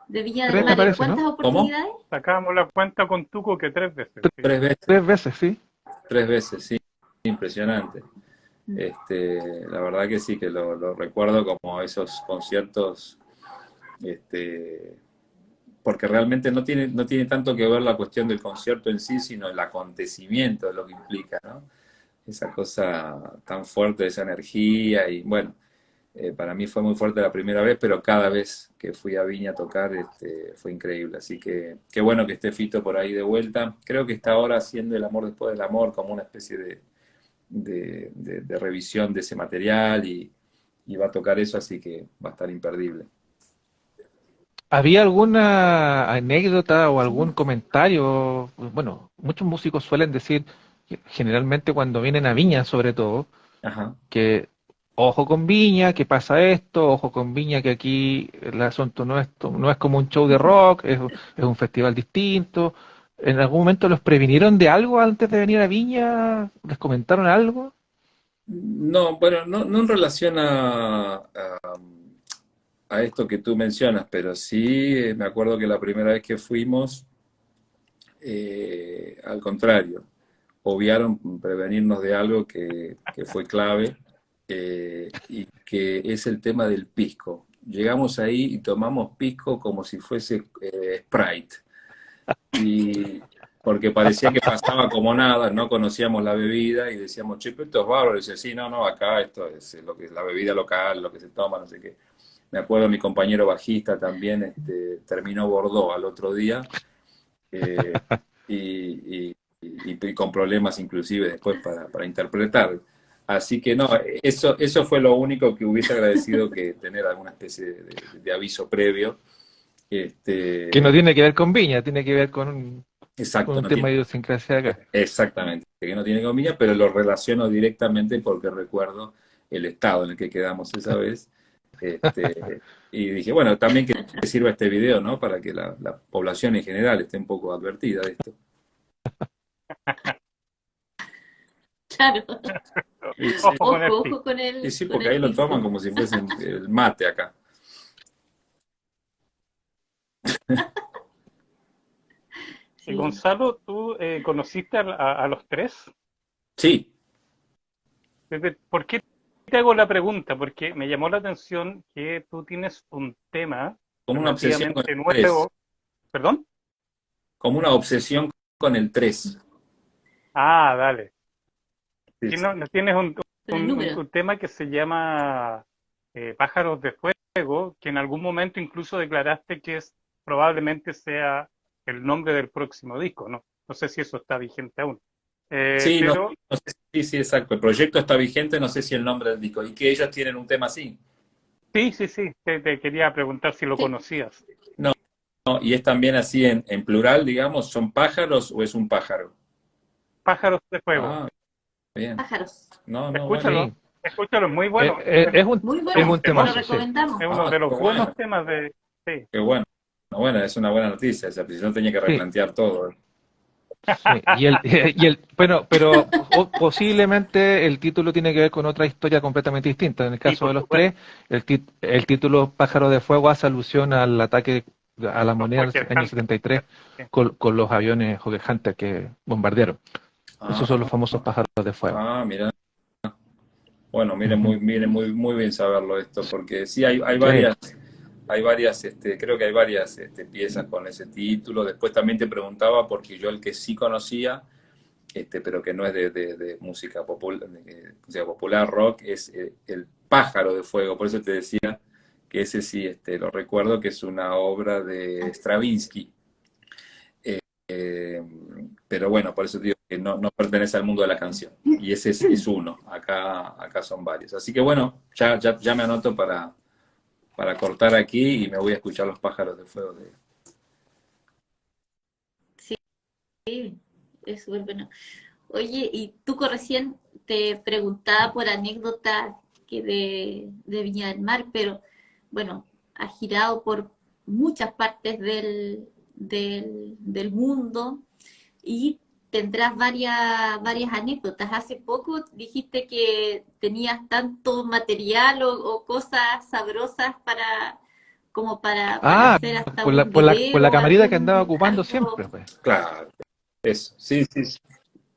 Viña del Tres me Mar. ¿En parece, cuántas ¿no? ¿Cómo? oportunidades? Sacábamos la cuenta con Tuco que 3 veces, sí. 3 veces, 3 veces, sí. 3 veces, sí, impresionante. Mm. La verdad que sí, que lo recuerdo como esos conciertos, este, porque realmente no tiene tanto que ver la cuestión del concierto en sí, sino el acontecimiento de lo que implica, ¿no? Esa cosa tan fuerte, esa energía, y bueno, para mí fue muy fuerte la primera vez, pero cada vez que fui a Viña a tocar fue increíble. Así que qué bueno que esté Fito por ahí de vuelta. Creo que está ahora haciendo El amor después del amor como una especie de revisión de ese material y va a tocar eso, así que va a estar imperdible. ¿Había alguna anécdota o Sí. algún comentario? Bueno, muchos músicos suelen decir, generalmente cuando vienen a Viña sobre todo, Ajá. que ojo con Viña, que pasa esto, ojo con Viña, que aquí el asunto no es como un show de rock, es un festival distinto. ¿En algún momento los previnieron de algo antes de venir a Viña? ¿Les comentaron algo? No, bueno, no en relación a esto que tú mencionas, pero sí me acuerdo que la primera vez que fuimos, al contrario, obviaron prevenirnos de algo que fue clave, y que es el tema del pisco. Llegamos ahí y tomamos pisco como si fuese Sprite, y porque parecía que pasaba como nada, no conocíamos la bebida y decíamos, che, pero esto es bárbaro. Y dice, sí, no, no, acá esto es lo que es la bebida local, lo que se toma, no sé qué. Me acuerdo mi compañero bajista también terminó Bordeaux al otro día, eh, y con problemas inclusive después para interpretar. Así que no, eso fue lo único que hubiese agradecido, que tener alguna especie de aviso previo. Que no Este, tiene que ver con Viña, tiene que ver con exacto, un no tema tiene, de idiosincrasia acá. exactamente, que no tiene comida, pero lo relaciono directamente porque recuerdo el estado en el que quedamos esa vez. Y dije, bueno, también que sirva este video, ¿no? Para que la población en general esté un poco advertida de esto. Claro. Y sí, Ojo con el Ojo, pico. ojo con y sí, con porque el ahí lo toman pisco. como si fuese el mate acá. Y Sí. Gonzalo, ¿tú conociste a los tres? Sí, ¿Por qué te hago la pregunta? Porque me llamó la atención que tú tienes un tema como una obsesión con relativamente el 3, nuevo. ¿Perdón? como una obsesión con el 3. Ah, dale. Sí, Que sí. no tienes Con el número. un tema que se llama Pájaros de Fuego, que en algún momento incluso declaraste que probablemente sea el nombre del próximo disco, ¿no? No sé si eso está vigente aún. Sí, no, Pero no sé, sí, sí, exacto. El proyecto está vigente, no sé si el nombre del disco. Y que ellos tienen un tema así. sí, sí, sí, te quería preguntar si lo Sí, conocías. No, no, y es también así en plural, digamos, ¿son pájaros o es un pájaro? Pájaros de Fuego. Ah, bien. pájaros. No, no, bueno. Escúchalo, Sí, escúchalo, es muy Eh, bueno. eh, es un, Muy Es es bueno. un un Te lo temazo, temazo, sí. recomendamos. es uno Ah, de qué los buenos bueno, temas de... Sí. qué bueno. Bueno, es una buena noticia esa, porque si no tenía que Sí, replantear todo. sí. Bueno, pero posiblemente el título tiene que ver con otra historia completamente distinta. En el Y caso de por los supuesto, tres, el título Pájaro de Fuego hace alusión al ataque a la los moneda en Hawker el año Hunter. 73 Sí. con los aviones Hawker Hunter que bombardearon. Esos son los Ah, famosos pájaros de fuego. mira. Bueno, Ujú. miren, muy bien saberlo esto, porque sí Sí, hay varias, creo que hay varias piezas con ese título. Después también te preguntaba, porque yo el que sí conocía, pero que no es de música popular, rock, es El Pájaro de Fuego. Por eso te decía que ese sí, lo recuerdo, que es una obra de Stravinsky. Eh, pero bueno, por eso digo que no pertenece al mundo de la canción. Y ese es uno, acá son varios. Así que bueno, ya me anoto para cortar aquí y me voy a escuchar Los Pájaros de Fuego de... Sí, es súper bueno. Oye, y tú recién te preguntaba por anécdotas que de Viña del Mar, pero bueno, has girado por muchas partes del mundo y tendrás varias anécdotas. Hace poco dijiste que tenías tanto material o cosas sabrosas para Ah, hacer hasta por la, un por la, por la video, camarita que andaba ocupando algo, siempre, pues. Claro, eso, sí, sí, sí.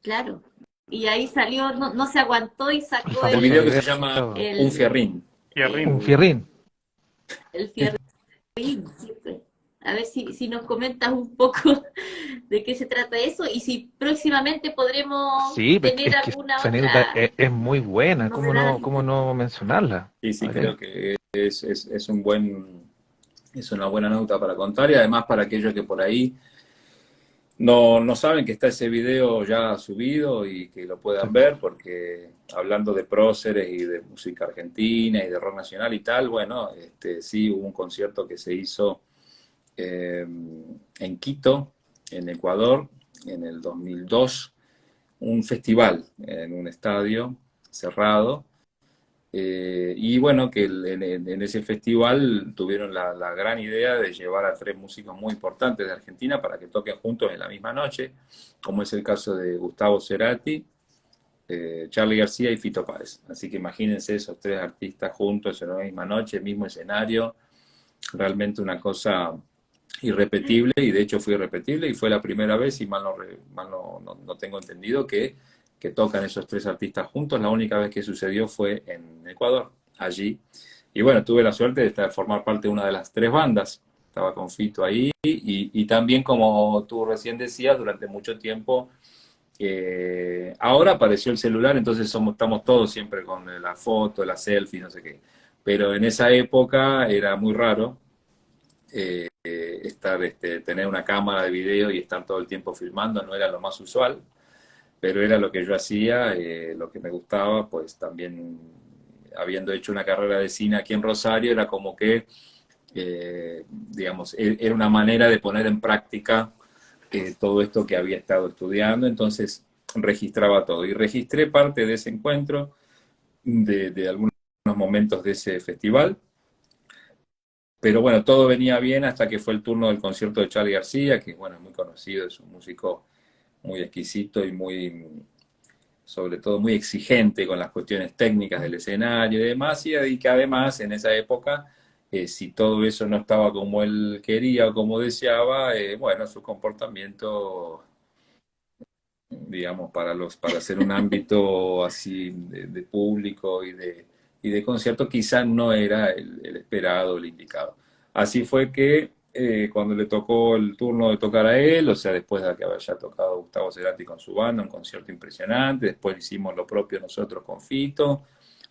claro. Y ahí salió, no se aguantó y El sacó El famoso video que se video. llama Un Fierrín. Un Fierrín. fierrín. el fierrín, sí, pues. A ver si nos comentas un poco de qué se trata eso y si próximamente podremos Sí, pues, tener es que alguna esa anécdota otra es muy buena. novedad. Cómo no mencionarla? Sí, sí, Adrián. creo que es una buena nota para contar y además para aquellos que por ahí no saben que está ese video ya subido y que lo Sí. puedan ver, porque hablando de próceres y de música argentina y de rock nacional y tal, bueno, sí hubo un concierto que se hizo en Quito, en Ecuador, en el 2002, un festival en un estadio cerrado. Y bueno, que en ese festival tuvieron la gran idea de llevar a tres músicos muy importantes de Argentina para que toquen juntos en la misma noche, como es el caso de Gustavo Cerati, Charly García y Fito Páez. Así que imagínense esos tres artistas juntos en la misma noche, mismo escenario, realmente una cosa irrepetible, y de hecho fue irrepetible, y fue la primera vez, y no tengo entendido, que tocan esos tres artistas juntos. La única vez que sucedió fue en Ecuador, allí. Y bueno, tuve la suerte de formar parte de una de las tres bandas. Estaba con Fito ahí, y también, como tú recién decías, durante mucho tiempo, ahora apareció el celular, entonces estamos todos siempre con la foto, la selfie, no sé qué. Pero en esa época era muy raro tener una cámara de video y estar todo el tiempo filmando, no era lo más usual, pero era lo que yo hacía, lo que me gustaba. Pues también, habiendo hecho una carrera de cine aquí en Rosario, era como que, digamos, era una manera de poner en práctica todo esto que había estado estudiando. Entonces registraba todo, y registré parte de ese encuentro, de algunos momentos de ese festival. Pero bueno, todo venía bien hasta que fue el turno del concierto de Charly García, que bueno, es muy conocido, es un músico muy exquisito y sobre todo muy exigente con las cuestiones técnicas del escenario y demás, y que además en esa época, si todo eso no estaba como él quería o como deseaba, bueno, su comportamiento, digamos, para hacer un ámbito así de público y de concierto, quizás no era el esperado, el indicado. Así fue que cuando le tocó el turno de tocar a él, o sea, después de que había tocado Gustavo Cerati con su banda, un concierto impresionante, después hicimos lo propio nosotros con Fito,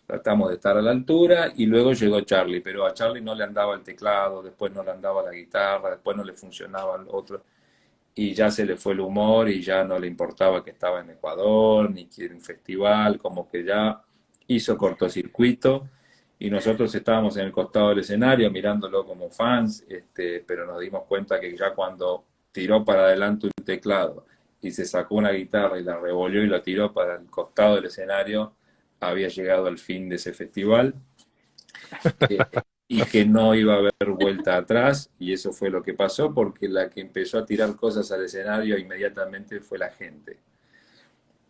tratamos de estar a la altura, y luego llegó Charly, pero a Charly no le andaba el teclado, después no le andaba la guitarra, después no le funcionaba el otro, y ya se le fue el humor y ya no le importaba que estaba en Ecuador, ni que era un festival, como que ya hizo cortocircuito, y nosotros estábamos en el costado del escenario mirándolo como fans, pero nos dimos cuenta que ya cuando tiró para adelante un teclado y se sacó una guitarra y la revolvió y la tiró para el costado del escenario, había llegado al fin de ese festival, eh, y que no iba a haber vuelta atrás, y eso fue lo que pasó, porque la que empezó a tirar cosas al escenario inmediatamente fue la gente,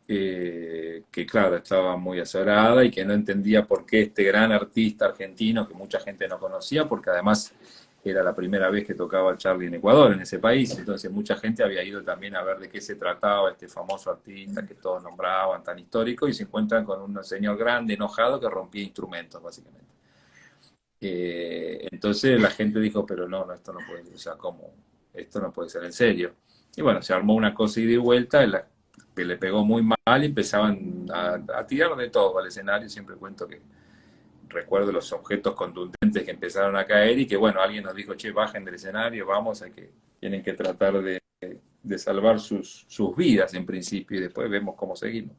que claro, estaba muy azorada y que no entendía por qué este gran artista argentino, que mucha gente no conocía, porque además era la primera vez que tocaba Charly en Ecuador, en ese país, entonces mucha gente había ido también a ver de qué se trataba este famoso artista que todos nombraban, tan histórico, y se encuentran con un señor grande, enojado, que rompía instrumentos, básicamente. Entonces la gente dijo, pero no, esto no puede ser, o sea, ¿cómo? Esto no puede ser en serio. Y bueno, se armó una cosa ida y vuelta, que le pegó muy mal, y empezaban a tirar de todo al escenario. Siempre cuento que recuerdo los objetos contundentes que empezaron a caer, y que bueno, alguien nos dijo, che, bajen del escenario, vamos, tienen que tratar de salvar sus vidas en principio, y después vemos cómo seguimos.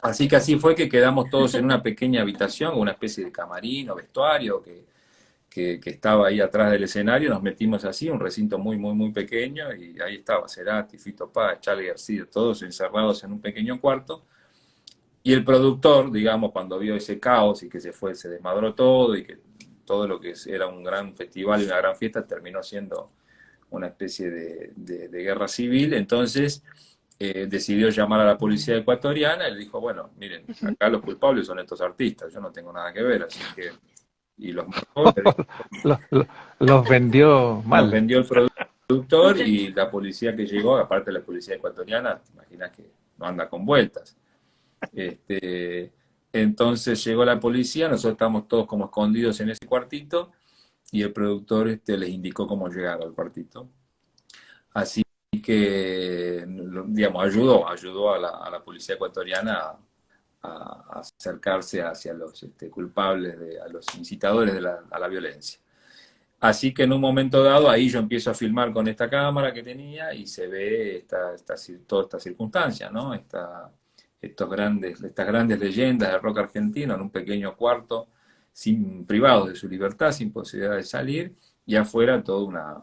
Así que así fue que quedamos todos en una pequeña habitación, una especie de camarín o vestuario que estaba ahí atrás del escenario. Nos metimos así, un recinto muy, muy, muy pequeño, y ahí estaba Cerati, Fito Páez, Charly García, todos encerrados en un pequeño cuarto. Y el productor, digamos, cuando vio ese caos y que se desmadró todo, y que todo lo que era un gran festival y una gran fiesta terminó siendo una especie de guerra civil, entonces decidió llamar a la policía ecuatoriana y le dijo, bueno, miren, acá los culpables son estos artistas, yo no tengo nada que ver, así que... Y los mató, le dijo, Los, los- los vendió nos mal. vendió el productor y la policía que llegó, aparte de la policía ecuatoriana, te imaginas que no anda con vueltas. Este, entonces llegó la policía, nosotros estábamos todos como escondidos en ese cuartito y el productor les indicó cómo llegar al cuartito. Así que, digamos, ayudó a la policía ecuatoriana a acercarse hacia los culpables, a los incitadores a la violencia. Así que en un momento dado, ahí yo empiezo a filmar con esta cámara que tenía y se ve toda esta circunstancia, ¿no? Estas grandes leyendas del rock argentino en un pequeño cuarto, privados de su libertad, sin posibilidad de salir, y afuera toda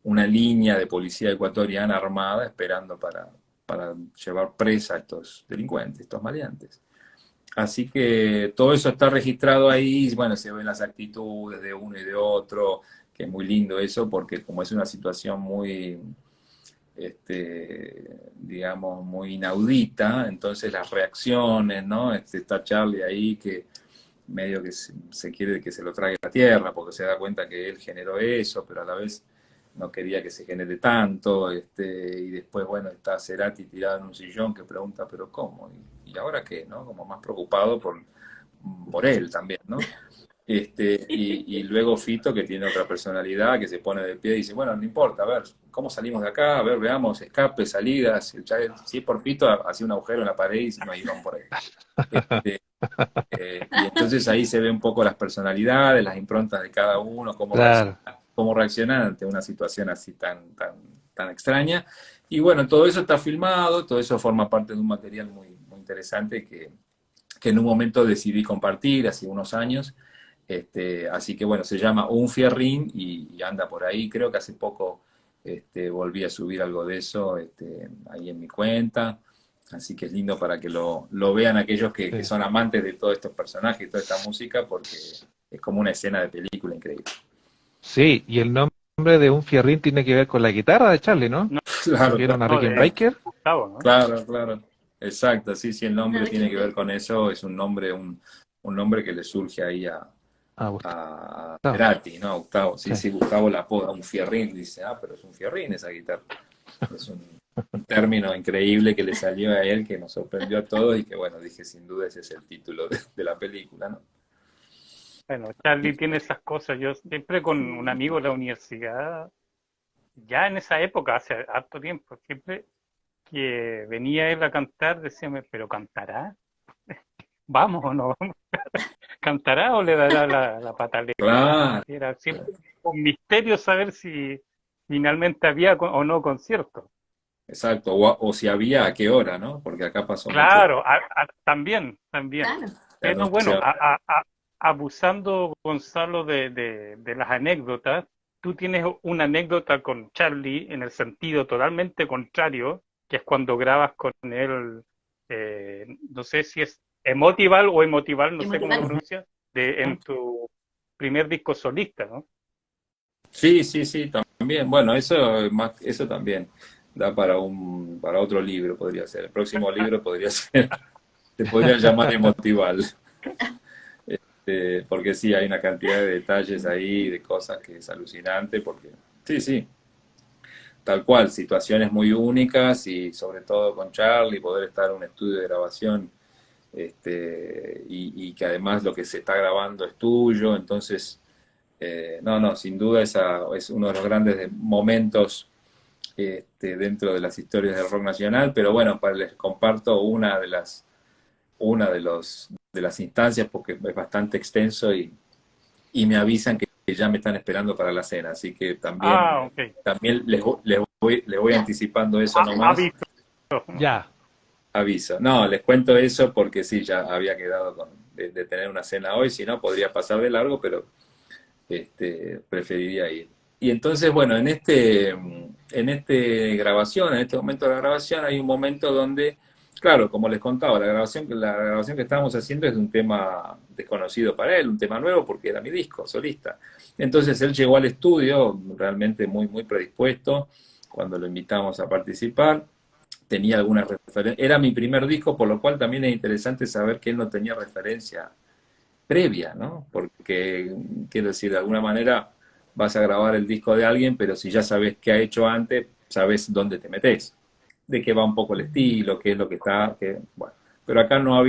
una línea de policía ecuatoriana armada esperando para llevar presa a estos delincuentes, estos maleantes. Así que todo eso está registrado ahí, y bueno, se ven las actitudes de uno y de otro, que es muy lindo eso, porque como es una situación muy, digamos, muy inaudita, entonces las reacciones, ¿no? Está Charlie ahí que medio que se quiere que se lo trague a la tierra, porque se da cuenta que él generó eso, pero a la vez no quería que se genere tanto, y después, bueno, está Cerati tirado en un sillón que pregunta, pero ¿cómo? ¿Y ahora qué? ¿No? Como más preocupado por él también, ¿no? Y luego Fito, que tiene otra personalidad, que se pone de pie y dice, bueno, no importa, a ver, ¿cómo salimos de acá? A ver, veamos, escape, salidas, si es por Fito, hacía un agujero en la pared y no iban por ahí. Este, y entonces ahí se ve un poco las personalidades, las improntas de cada uno, Claro. cómo reaccionan ante una situación así tan extraña. Y bueno, todo eso está filmado, todo eso forma parte de un material muy, muy interesante que en un momento decidí compartir hace unos años. Así que bueno, se llama Un Fierrín y anda por ahí. Creo que hace poco volví a subir algo de eso ahí en mi cuenta. Así que es lindo para que lo vean aquellos que Sí. son amantes de todos estos personajes y toda esta música, porque es como una escena de película increíble. Sí, y el nombre de Un Fierrín tiene que ver con la guitarra de Charlie, ¿no? No, Claro, ¿Vieron a no, Rickenbacker? Gustavo, ¿no? claro, claro. Exacto, sí, sí, el nombre Nada que tiene que ver ver. con eso. Es un nombre que le surge ahí Ah, a Gustavo. Cerati, ¿no? A Gustavo. Sí, Sí. sí, Gustavo la apoda Un Fierrín. Dice, pero es un fierrín esa guitarra. Es un término increíble que le salió a él, que nos sorprendió a todos y que, bueno, dije, sin duda ese es el título de la película, ¿no? Bueno, Charlie tiene esas cosas. Yo siempre con un amigo de la universidad, ya en esa época, hace harto tiempo, siempre que venía él a cantar, decíame, ¿pero cantará? ¿Vamos o no? ¿Cantará o le dará la pataleta? Claro, Era siempre un misterio saber si finalmente había o no concierto. exacto. O si había, a qué hora, ¿no? Porque acá pasó mucho Claro, también, también. Claro. de Pero bueno, anunciar. abusando, Gonzalo, de las anécdotas, tú tienes una anécdota con Charlie en el sentido totalmente contrario, que es cuando grabas con él, no sé si es Emotival o Emotival, no sé cómo lo Emotival. pronuncias, en tu primer disco solista, ¿no? Sí, sí, sí, también. Bueno, eso también da para otro libro, podría ser. El próximo libro podría ser, se podría llamar Emotival. Porque sí, hay una cantidad de detalles ahí, de cosas que es alucinante, porque sí, sí, tal cual, situaciones muy únicas y sobre todo con Charlie, poder estar en un estudio de grabación y que además lo que se está grabando es tuyo, entonces, no, sin duda esa es uno de los grandes momentos dentro de las historias del rock nacional, pero bueno, les comparto una de las instancias porque es bastante extenso y me avisan que ya me están esperando para la cena, así que Ah, ok. también les voy Ya. anticipando eso nomás, Aviso. Ya. aviso. No, les cuento eso porque sí, ya había quedado de tener una cena hoy, si no podría pasar de largo, pero preferiría ir. Y entonces, bueno, en este momento de la grabación, hay un momento donde, claro, como les contaba, la grabación que estábamos haciendo es de un tema desconocido para él, un tema nuevo, porque era mi disco solista. Entonces él llegó al estudio realmente muy, muy predispuesto cuando lo invitamos a participar, tenía alguna referencia. Era mi primer disco, por lo cual también es interesante saber que él no tenía referencia previa, ¿no? Porque, quiero decir, de alguna manera vas a grabar el disco de alguien, pero si ya sabes qué ha hecho antes, sabes dónde te metes, de qué va un poco el estilo, qué es lo que está, bueno. Pero acá lo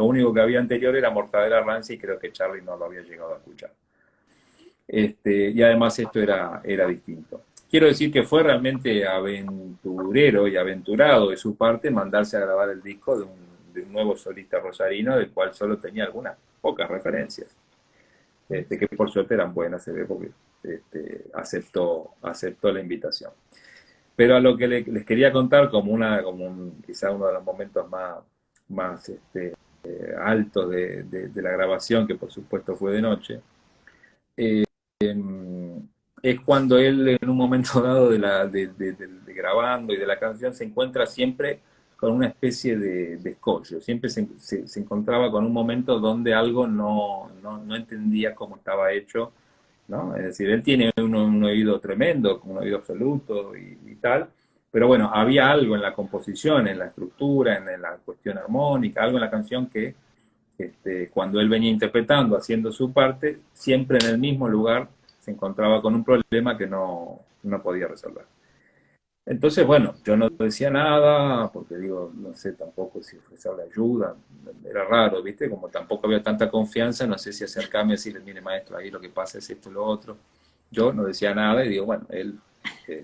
único que había anterior era Mortadela Rancy, y creo que Charlie no lo había llegado a escuchar. Y además esto era distinto. Quiero decir que fue realmente aventurero y aventurado de su parte mandarse a grabar el disco de un nuevo solista rosarino, del cual solo tenía algunas pocas referencias, que por suerte eran buenas, se ve, porque aceptó la invitación. Pero a lo que les quería contar, quizá uno de los momentos más altos de la grabación, que por supuesto fue de noche, es cuando él en un momento dado de grabando y de la canción se encuentra siempre con una especie de escollo, siempre se encontraba con un momento donde algo no entendía cómo estaba hecho, ¿no? Es decir, él tiene un oído tremendo, un oído absoluto y tal, pero bueno, había algo en la composición, en la estructura, en la cuestión armónica, algo en la canción que cuando él venía interpretando, haciendo su parte, siempre en el mismo lugar se encontraba con un problema que no podía resolver. Entonces, bueno, yo no decía nada, porque digo, no sé tampoco si ofrecerle ayuda, era raro, ¿viste? Como tampoco había tanta confianza, no sé si acercarme y decirle, mire maestro, ahí lo que pasa es esto y lo otro. Yo no decía nada y digo, bueno, él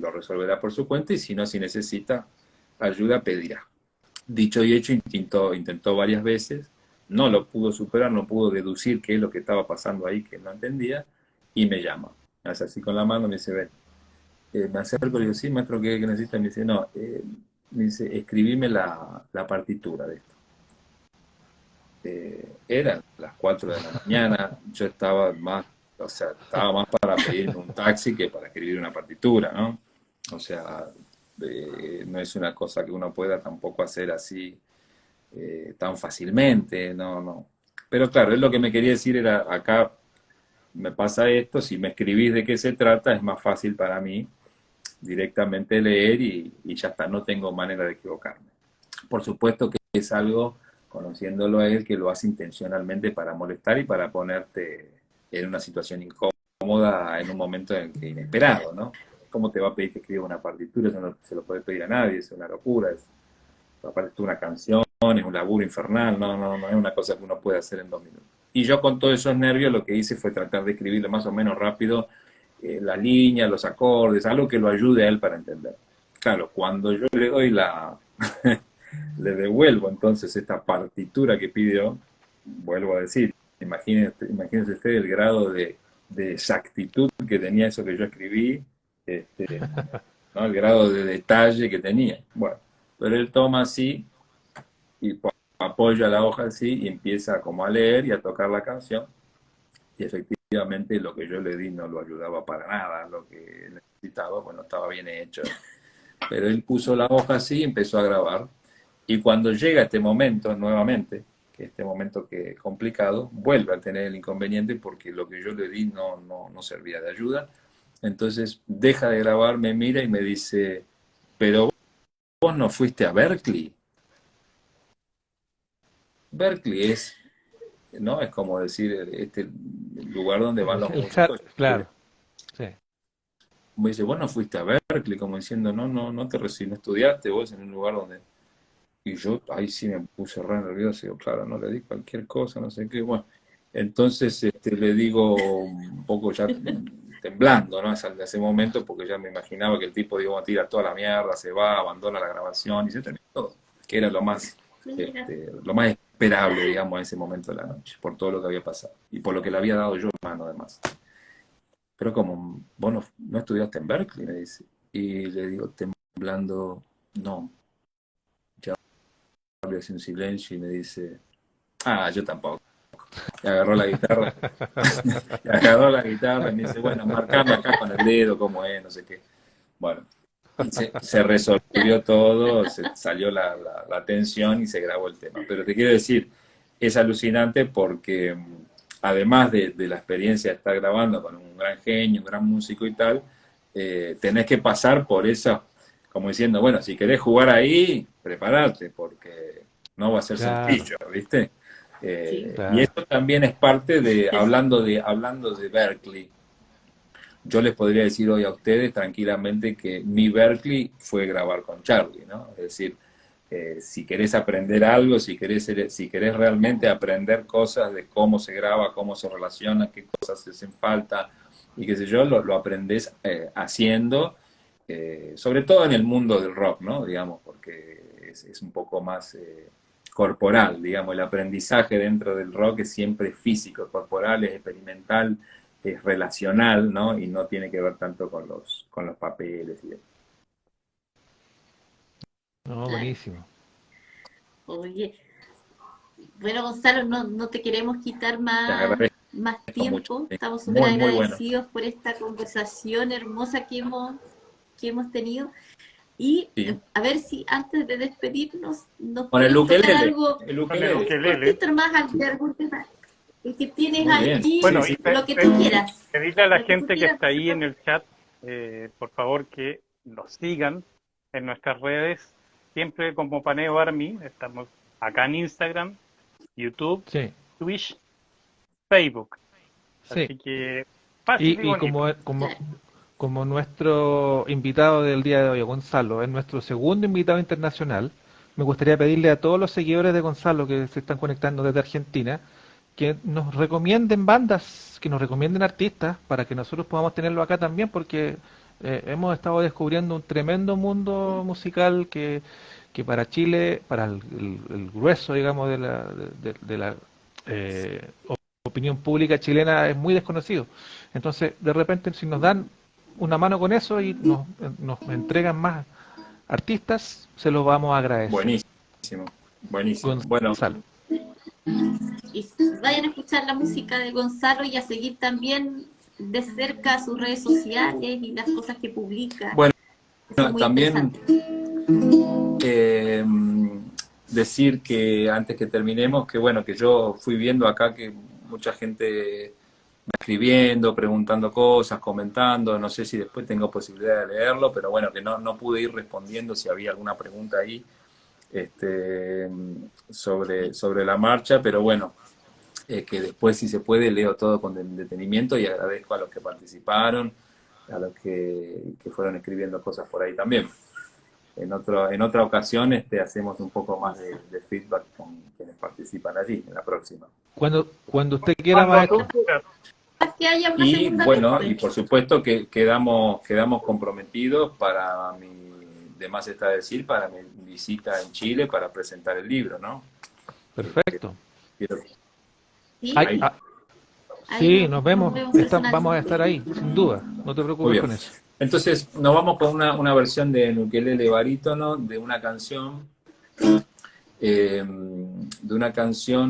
lo resolverá por su cuenta y si no, si necesita ayuda, pedirá. Dicho y hecho, intentó varias veces, no lo pudo superar, no pudo deducir qué es lo que estaba pasando ahí, que no entendía, y me llama. Me hace así con la mano, me dice, ven. Me acerco y le digo, sí, maestro, ¿qué necesita? Me dice, no, me dice, escribime la partitura de esto. Eran las 4 de la mañana, yo estaba más para pedirme un taxi que para escribir una partitura, ¿no? O sea, no es una cosa que uno pueda tampoco hacer así tan fácilmente, no. Pero claro, él lo que me quería decir era, acá me pasa esto, si me escribís de qué se trata, es más fácil para mí directamente leer y ya está, no tengo manera de equivocarme. Por supuesto que es algo, conociéndolo a él, que lo hace intencionalmente para molestar y para ponerte en una situación incómoda en un momento en que inesperado, ¿no? ¿Cómo te va a pedir que escriba una partitura? Eso no se lo puede pedir a nadie, es una locura, aparte es una canción, es un laburo infernal, no es una cosa que uno puede hacer en 2 minutos. Y yo con todos esos nervios lo que hice fue tratar de escribirlo más o menos rápido, la línea, los acordes, algo que lo ayude a él para entender. Claro, cuando yo le doy le devuelvo entonces esta partitura que pidió, vuelvo a decir, imagínense usted el grado de exactitud que tenía eso que yo escribí, ¿no? El grado de detalle que tenía. Bueno, pero él toma así y apoya la hoja así y empieza como a leer y a tocar la canción, y efectivamente lo que yo le di no lo ayudaba para nada, lo que necesitaba, bueno, estaba bien hecho, pero él puso la hoja así y empezó a grabar, y cuando llega este momento nuevamente, que este momento que es complicado, vuelve a tener el inconveniente porque lo que yo le di no servía de ayuda. Entonces deja de grabar, me mira y me dice, pero vos no fuiste a Berkeley. Berkeley ¿no? Es como decir, lugar donde van los músicos. Claro, sí. Me dice, vos no fuiste a Berkeley, como diciendo, no te recibí, no estudiaste vos en un lugar donde... Y yo ahí sí me puse re nervioso, digo, claro, no le di cualquier cosa, no sé qué, bueno. Entonces le digo un poco ya temblando, ¿no? De ese momento, porque ya me imaginaba que el tipo, digo, tira toda la mierda, se va, abandona la grabación y se termina todo, que era lo más esperable, digamos, en ese momento de la noche, por todo lo que había pasado y por lo que le había dado yo mano, además. Pero como vos no estudiaste en Berkeley, me dice, y le digo, temblando, no. Ya hace un silencio y me dice, yo tampoco. Y agarró la guitarra, y me dice, bueno, marcame acá con el dedo cómo es, no sé qué. Bueno, y se resolvió todo, se salió la tensión y se grabó el tema. Pero te quiero decir, es alucinante porque además de la experiencia de estar grabando con un gran genio, un gran músico y tal, tenés que pasar por esa, como diciendo, bueno, si querés jugar ahí, prepárate, porque no va a ser Claro, sencillo, ¿viste? Sí. Y claro. esto también es parte de, Es- hablando de Berkeley, yo les podría decir hoy a ustedes tranquilamente que mi Berkeley fue grabar con Charlie, ¿no? Es decir, si querés aprender algo, si querés realmente aprender cosas de cómo se graba, cómo se relaciona, qué cosas se hacen falta y qué sé yo, lo aprendés haciendo, sobre todo en el mundo del rock, ¿no? Digamos, porque es un poco más corporal, digamos, el aprendizaje dentro del rock es siempre físico, corporal, es experimental, es relacional, ¿no? Y no tiene que ver tanto con los papeles y demás. No, Claro. buenísimo. Oye, bueno, Gonzalo, no te queremos quitar Te más agradezco mucho. tiempo. Estamos súper Muy, muy bueno. agradecidos por esta conversación hermosa que hemos tenido. Y Sí. a ver si antes de despedirnos nos Con el puedes tocar ukelele. algo El Con el ukelele. ukelele. cortito más de algún tema. El que tienes Muy bien. ahí, Bueno, Sí, y sí. lo que tú quieras. pedirle a la Lo que tú gente que quieras. está ahí en el chat, por favor, que nos sigan en nuestras redes, siempre como Paneo Army. Estamos acá en Instagram, YouTube, Sí, Twitch, Facebook. sí. Así que fácil y Y bonito. como nuestro invitado del día de hoy, Gonzalo, es nuestro segundo invitado internacional, me gustaría pedirle a todos los seguidores de Gonzalo que se están conectando desde Argentina que nos recomienden bandas, que nos recomienden artistas para que nosotros podamos tenerlo acá también, porque hemos estado descubriendo un tremendo mundo musical que para Chile, para el grueso, digamos, de la eh, opinión pública chilena es muy desconocido. Entonces, de repente, si nos dan una mano con eso y nos entregan más artistas, se los vamos a agradecer. Buenísimo. Buenísimo. Bueno, Gonzalo. Y vayan a escuchar la música de Gonzalo y a seguir también de cerca sus redes sociales y las cosas que publica. bueno, Eso es muy también interesante. decir que antes que terminemos, que bueno, que yo fui viendo acá que mucha gente va escribiendo, preguntando cosas, comentando, no sé si después tengo posibilidad de leerlo, pero bueno, que no pude ir respondiendo si había alguna pregunta ahí sobre la marcha, pero bueno, que después si se puede leo todo con detenimiento y agradezco a los que participaron, a los que fueron escribiendo cosas por ahí también. En otra ocasión hacemos un poco más de feedback con quienes participan allí, en la próxima. Cuando usted quiera, Cuando tú maestro. quieras. Que haya una Y segunda bueno, vez, y pues. por supuesto que quedamos comprometidos para de más está decir, para mi visita en Chile para presentar el libro, ¿no? Perfecto. Quiero- Sí, Ay, ahí. sí, ahí nos vemos. vemos Vamos a personalmente. estar ahí, sin duda. No te Muy preocupes bien. con eso. Entonces, nos vamos con una versión de ukelele barítono de una canción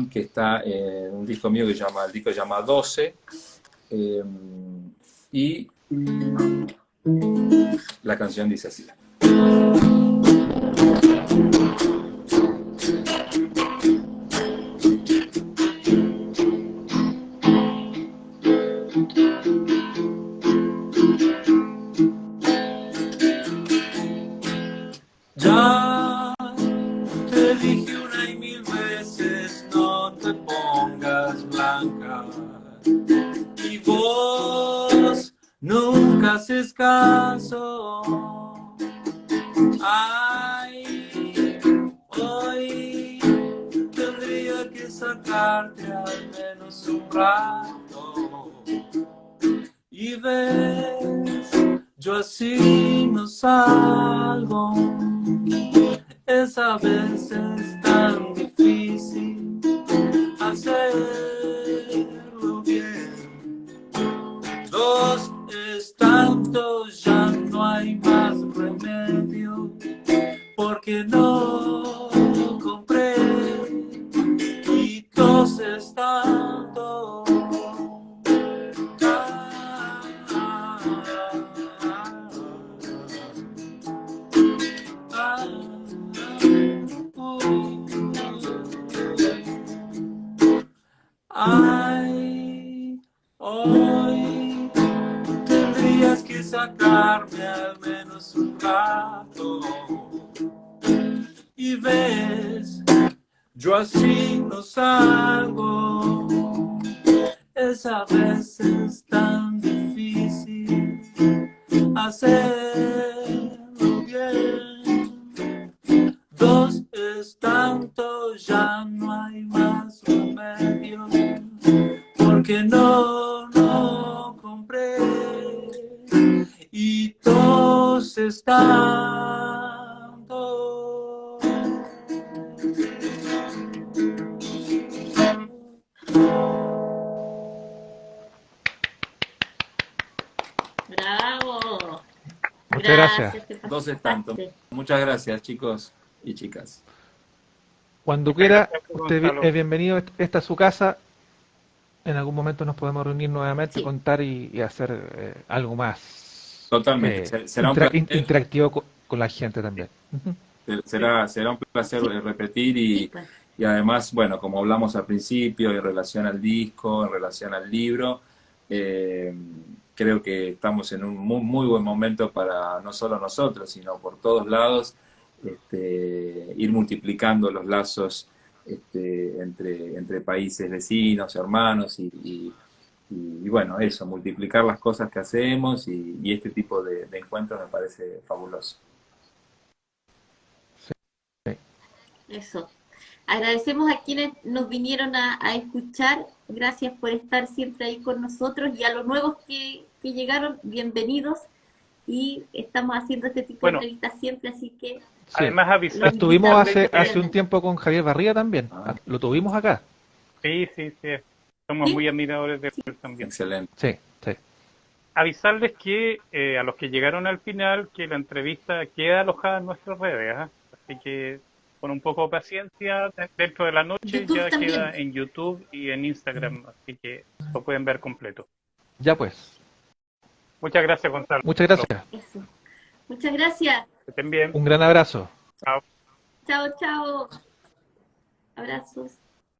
que está en un disco mío el disco se llama 12, y la canción dice así. Ya te dije una y mil veces, no te pongas blanca. Y vos nunca haces caso. Ay, hoy tendría que sacarte al menos un rato. Y ves, yo así no salgo. Es a veces tan difícil hacerlo bien. Dos es tanto, ya no hay más remedio, porque no compré. Y dos es tanto. Ay, hoy tendrías que sacarme al menos un rato. Yo así no salgo, es a veces tan difícil hacerlo bien. Dos es tanto, ya no hay más remedio, porque no compré. Y dos es tanto. Bravo. Muchas gracias. Gracias, te Dos es tanto. pasaste. Muchas gracias, chicos y chicas. Cuando Muchas quiera, gracias, usted Gonzalo. es bienvenido. Esta es su casa. En algún momento nos podemos reunir nuevamente, Sí. contar y hacer algo más Totalmente. Será un placer. interactivo con la gente también. Ujú. Será un placer repetir Sí, pues. y además, bueno, como hablamos al principio en relación al disco, en relación al libro, creo que estamos en un muy, muy buen momento para no solo nosotros, sino por todos lados, ir multiplicando los lazos entre países vecinos, hermanos y bueno, eso, multiplicar las cosas que hacemos y este tipo de encuentros me parece fabuloso. Eso. Agradecemos a quienes nos vinieron a escuchar. Gracias por estar siempre ahí con nosotros y a los nuevos que llegaron, bienvenidos. Y estamos haciendo este tipo de Bueno. entrevistas siempre, así que Sí. Además, avisar. Estuvimos hace Invitamos. un tiempo con Javier Barría también. Lo tuvimos acá. Sí. Somos ¿Sí? muy admiradores de él también. Excelente. Sí. Avisarles que a los que llegaron al final, que la entrevista queda alojada en nuestras redes. ¿Ah? Así que con un poco de paciencia, dentro de la noche YouTube ya también. queda en YouTube y en Instagram. Así que lo pueden ver completo. Ya pues. Muchas gracias, Gonzalo. Muchas gracias. Eso. Muchas gracias. Que estén bien. Un gran abrazo. Chao. Chao, chao. Abrazos.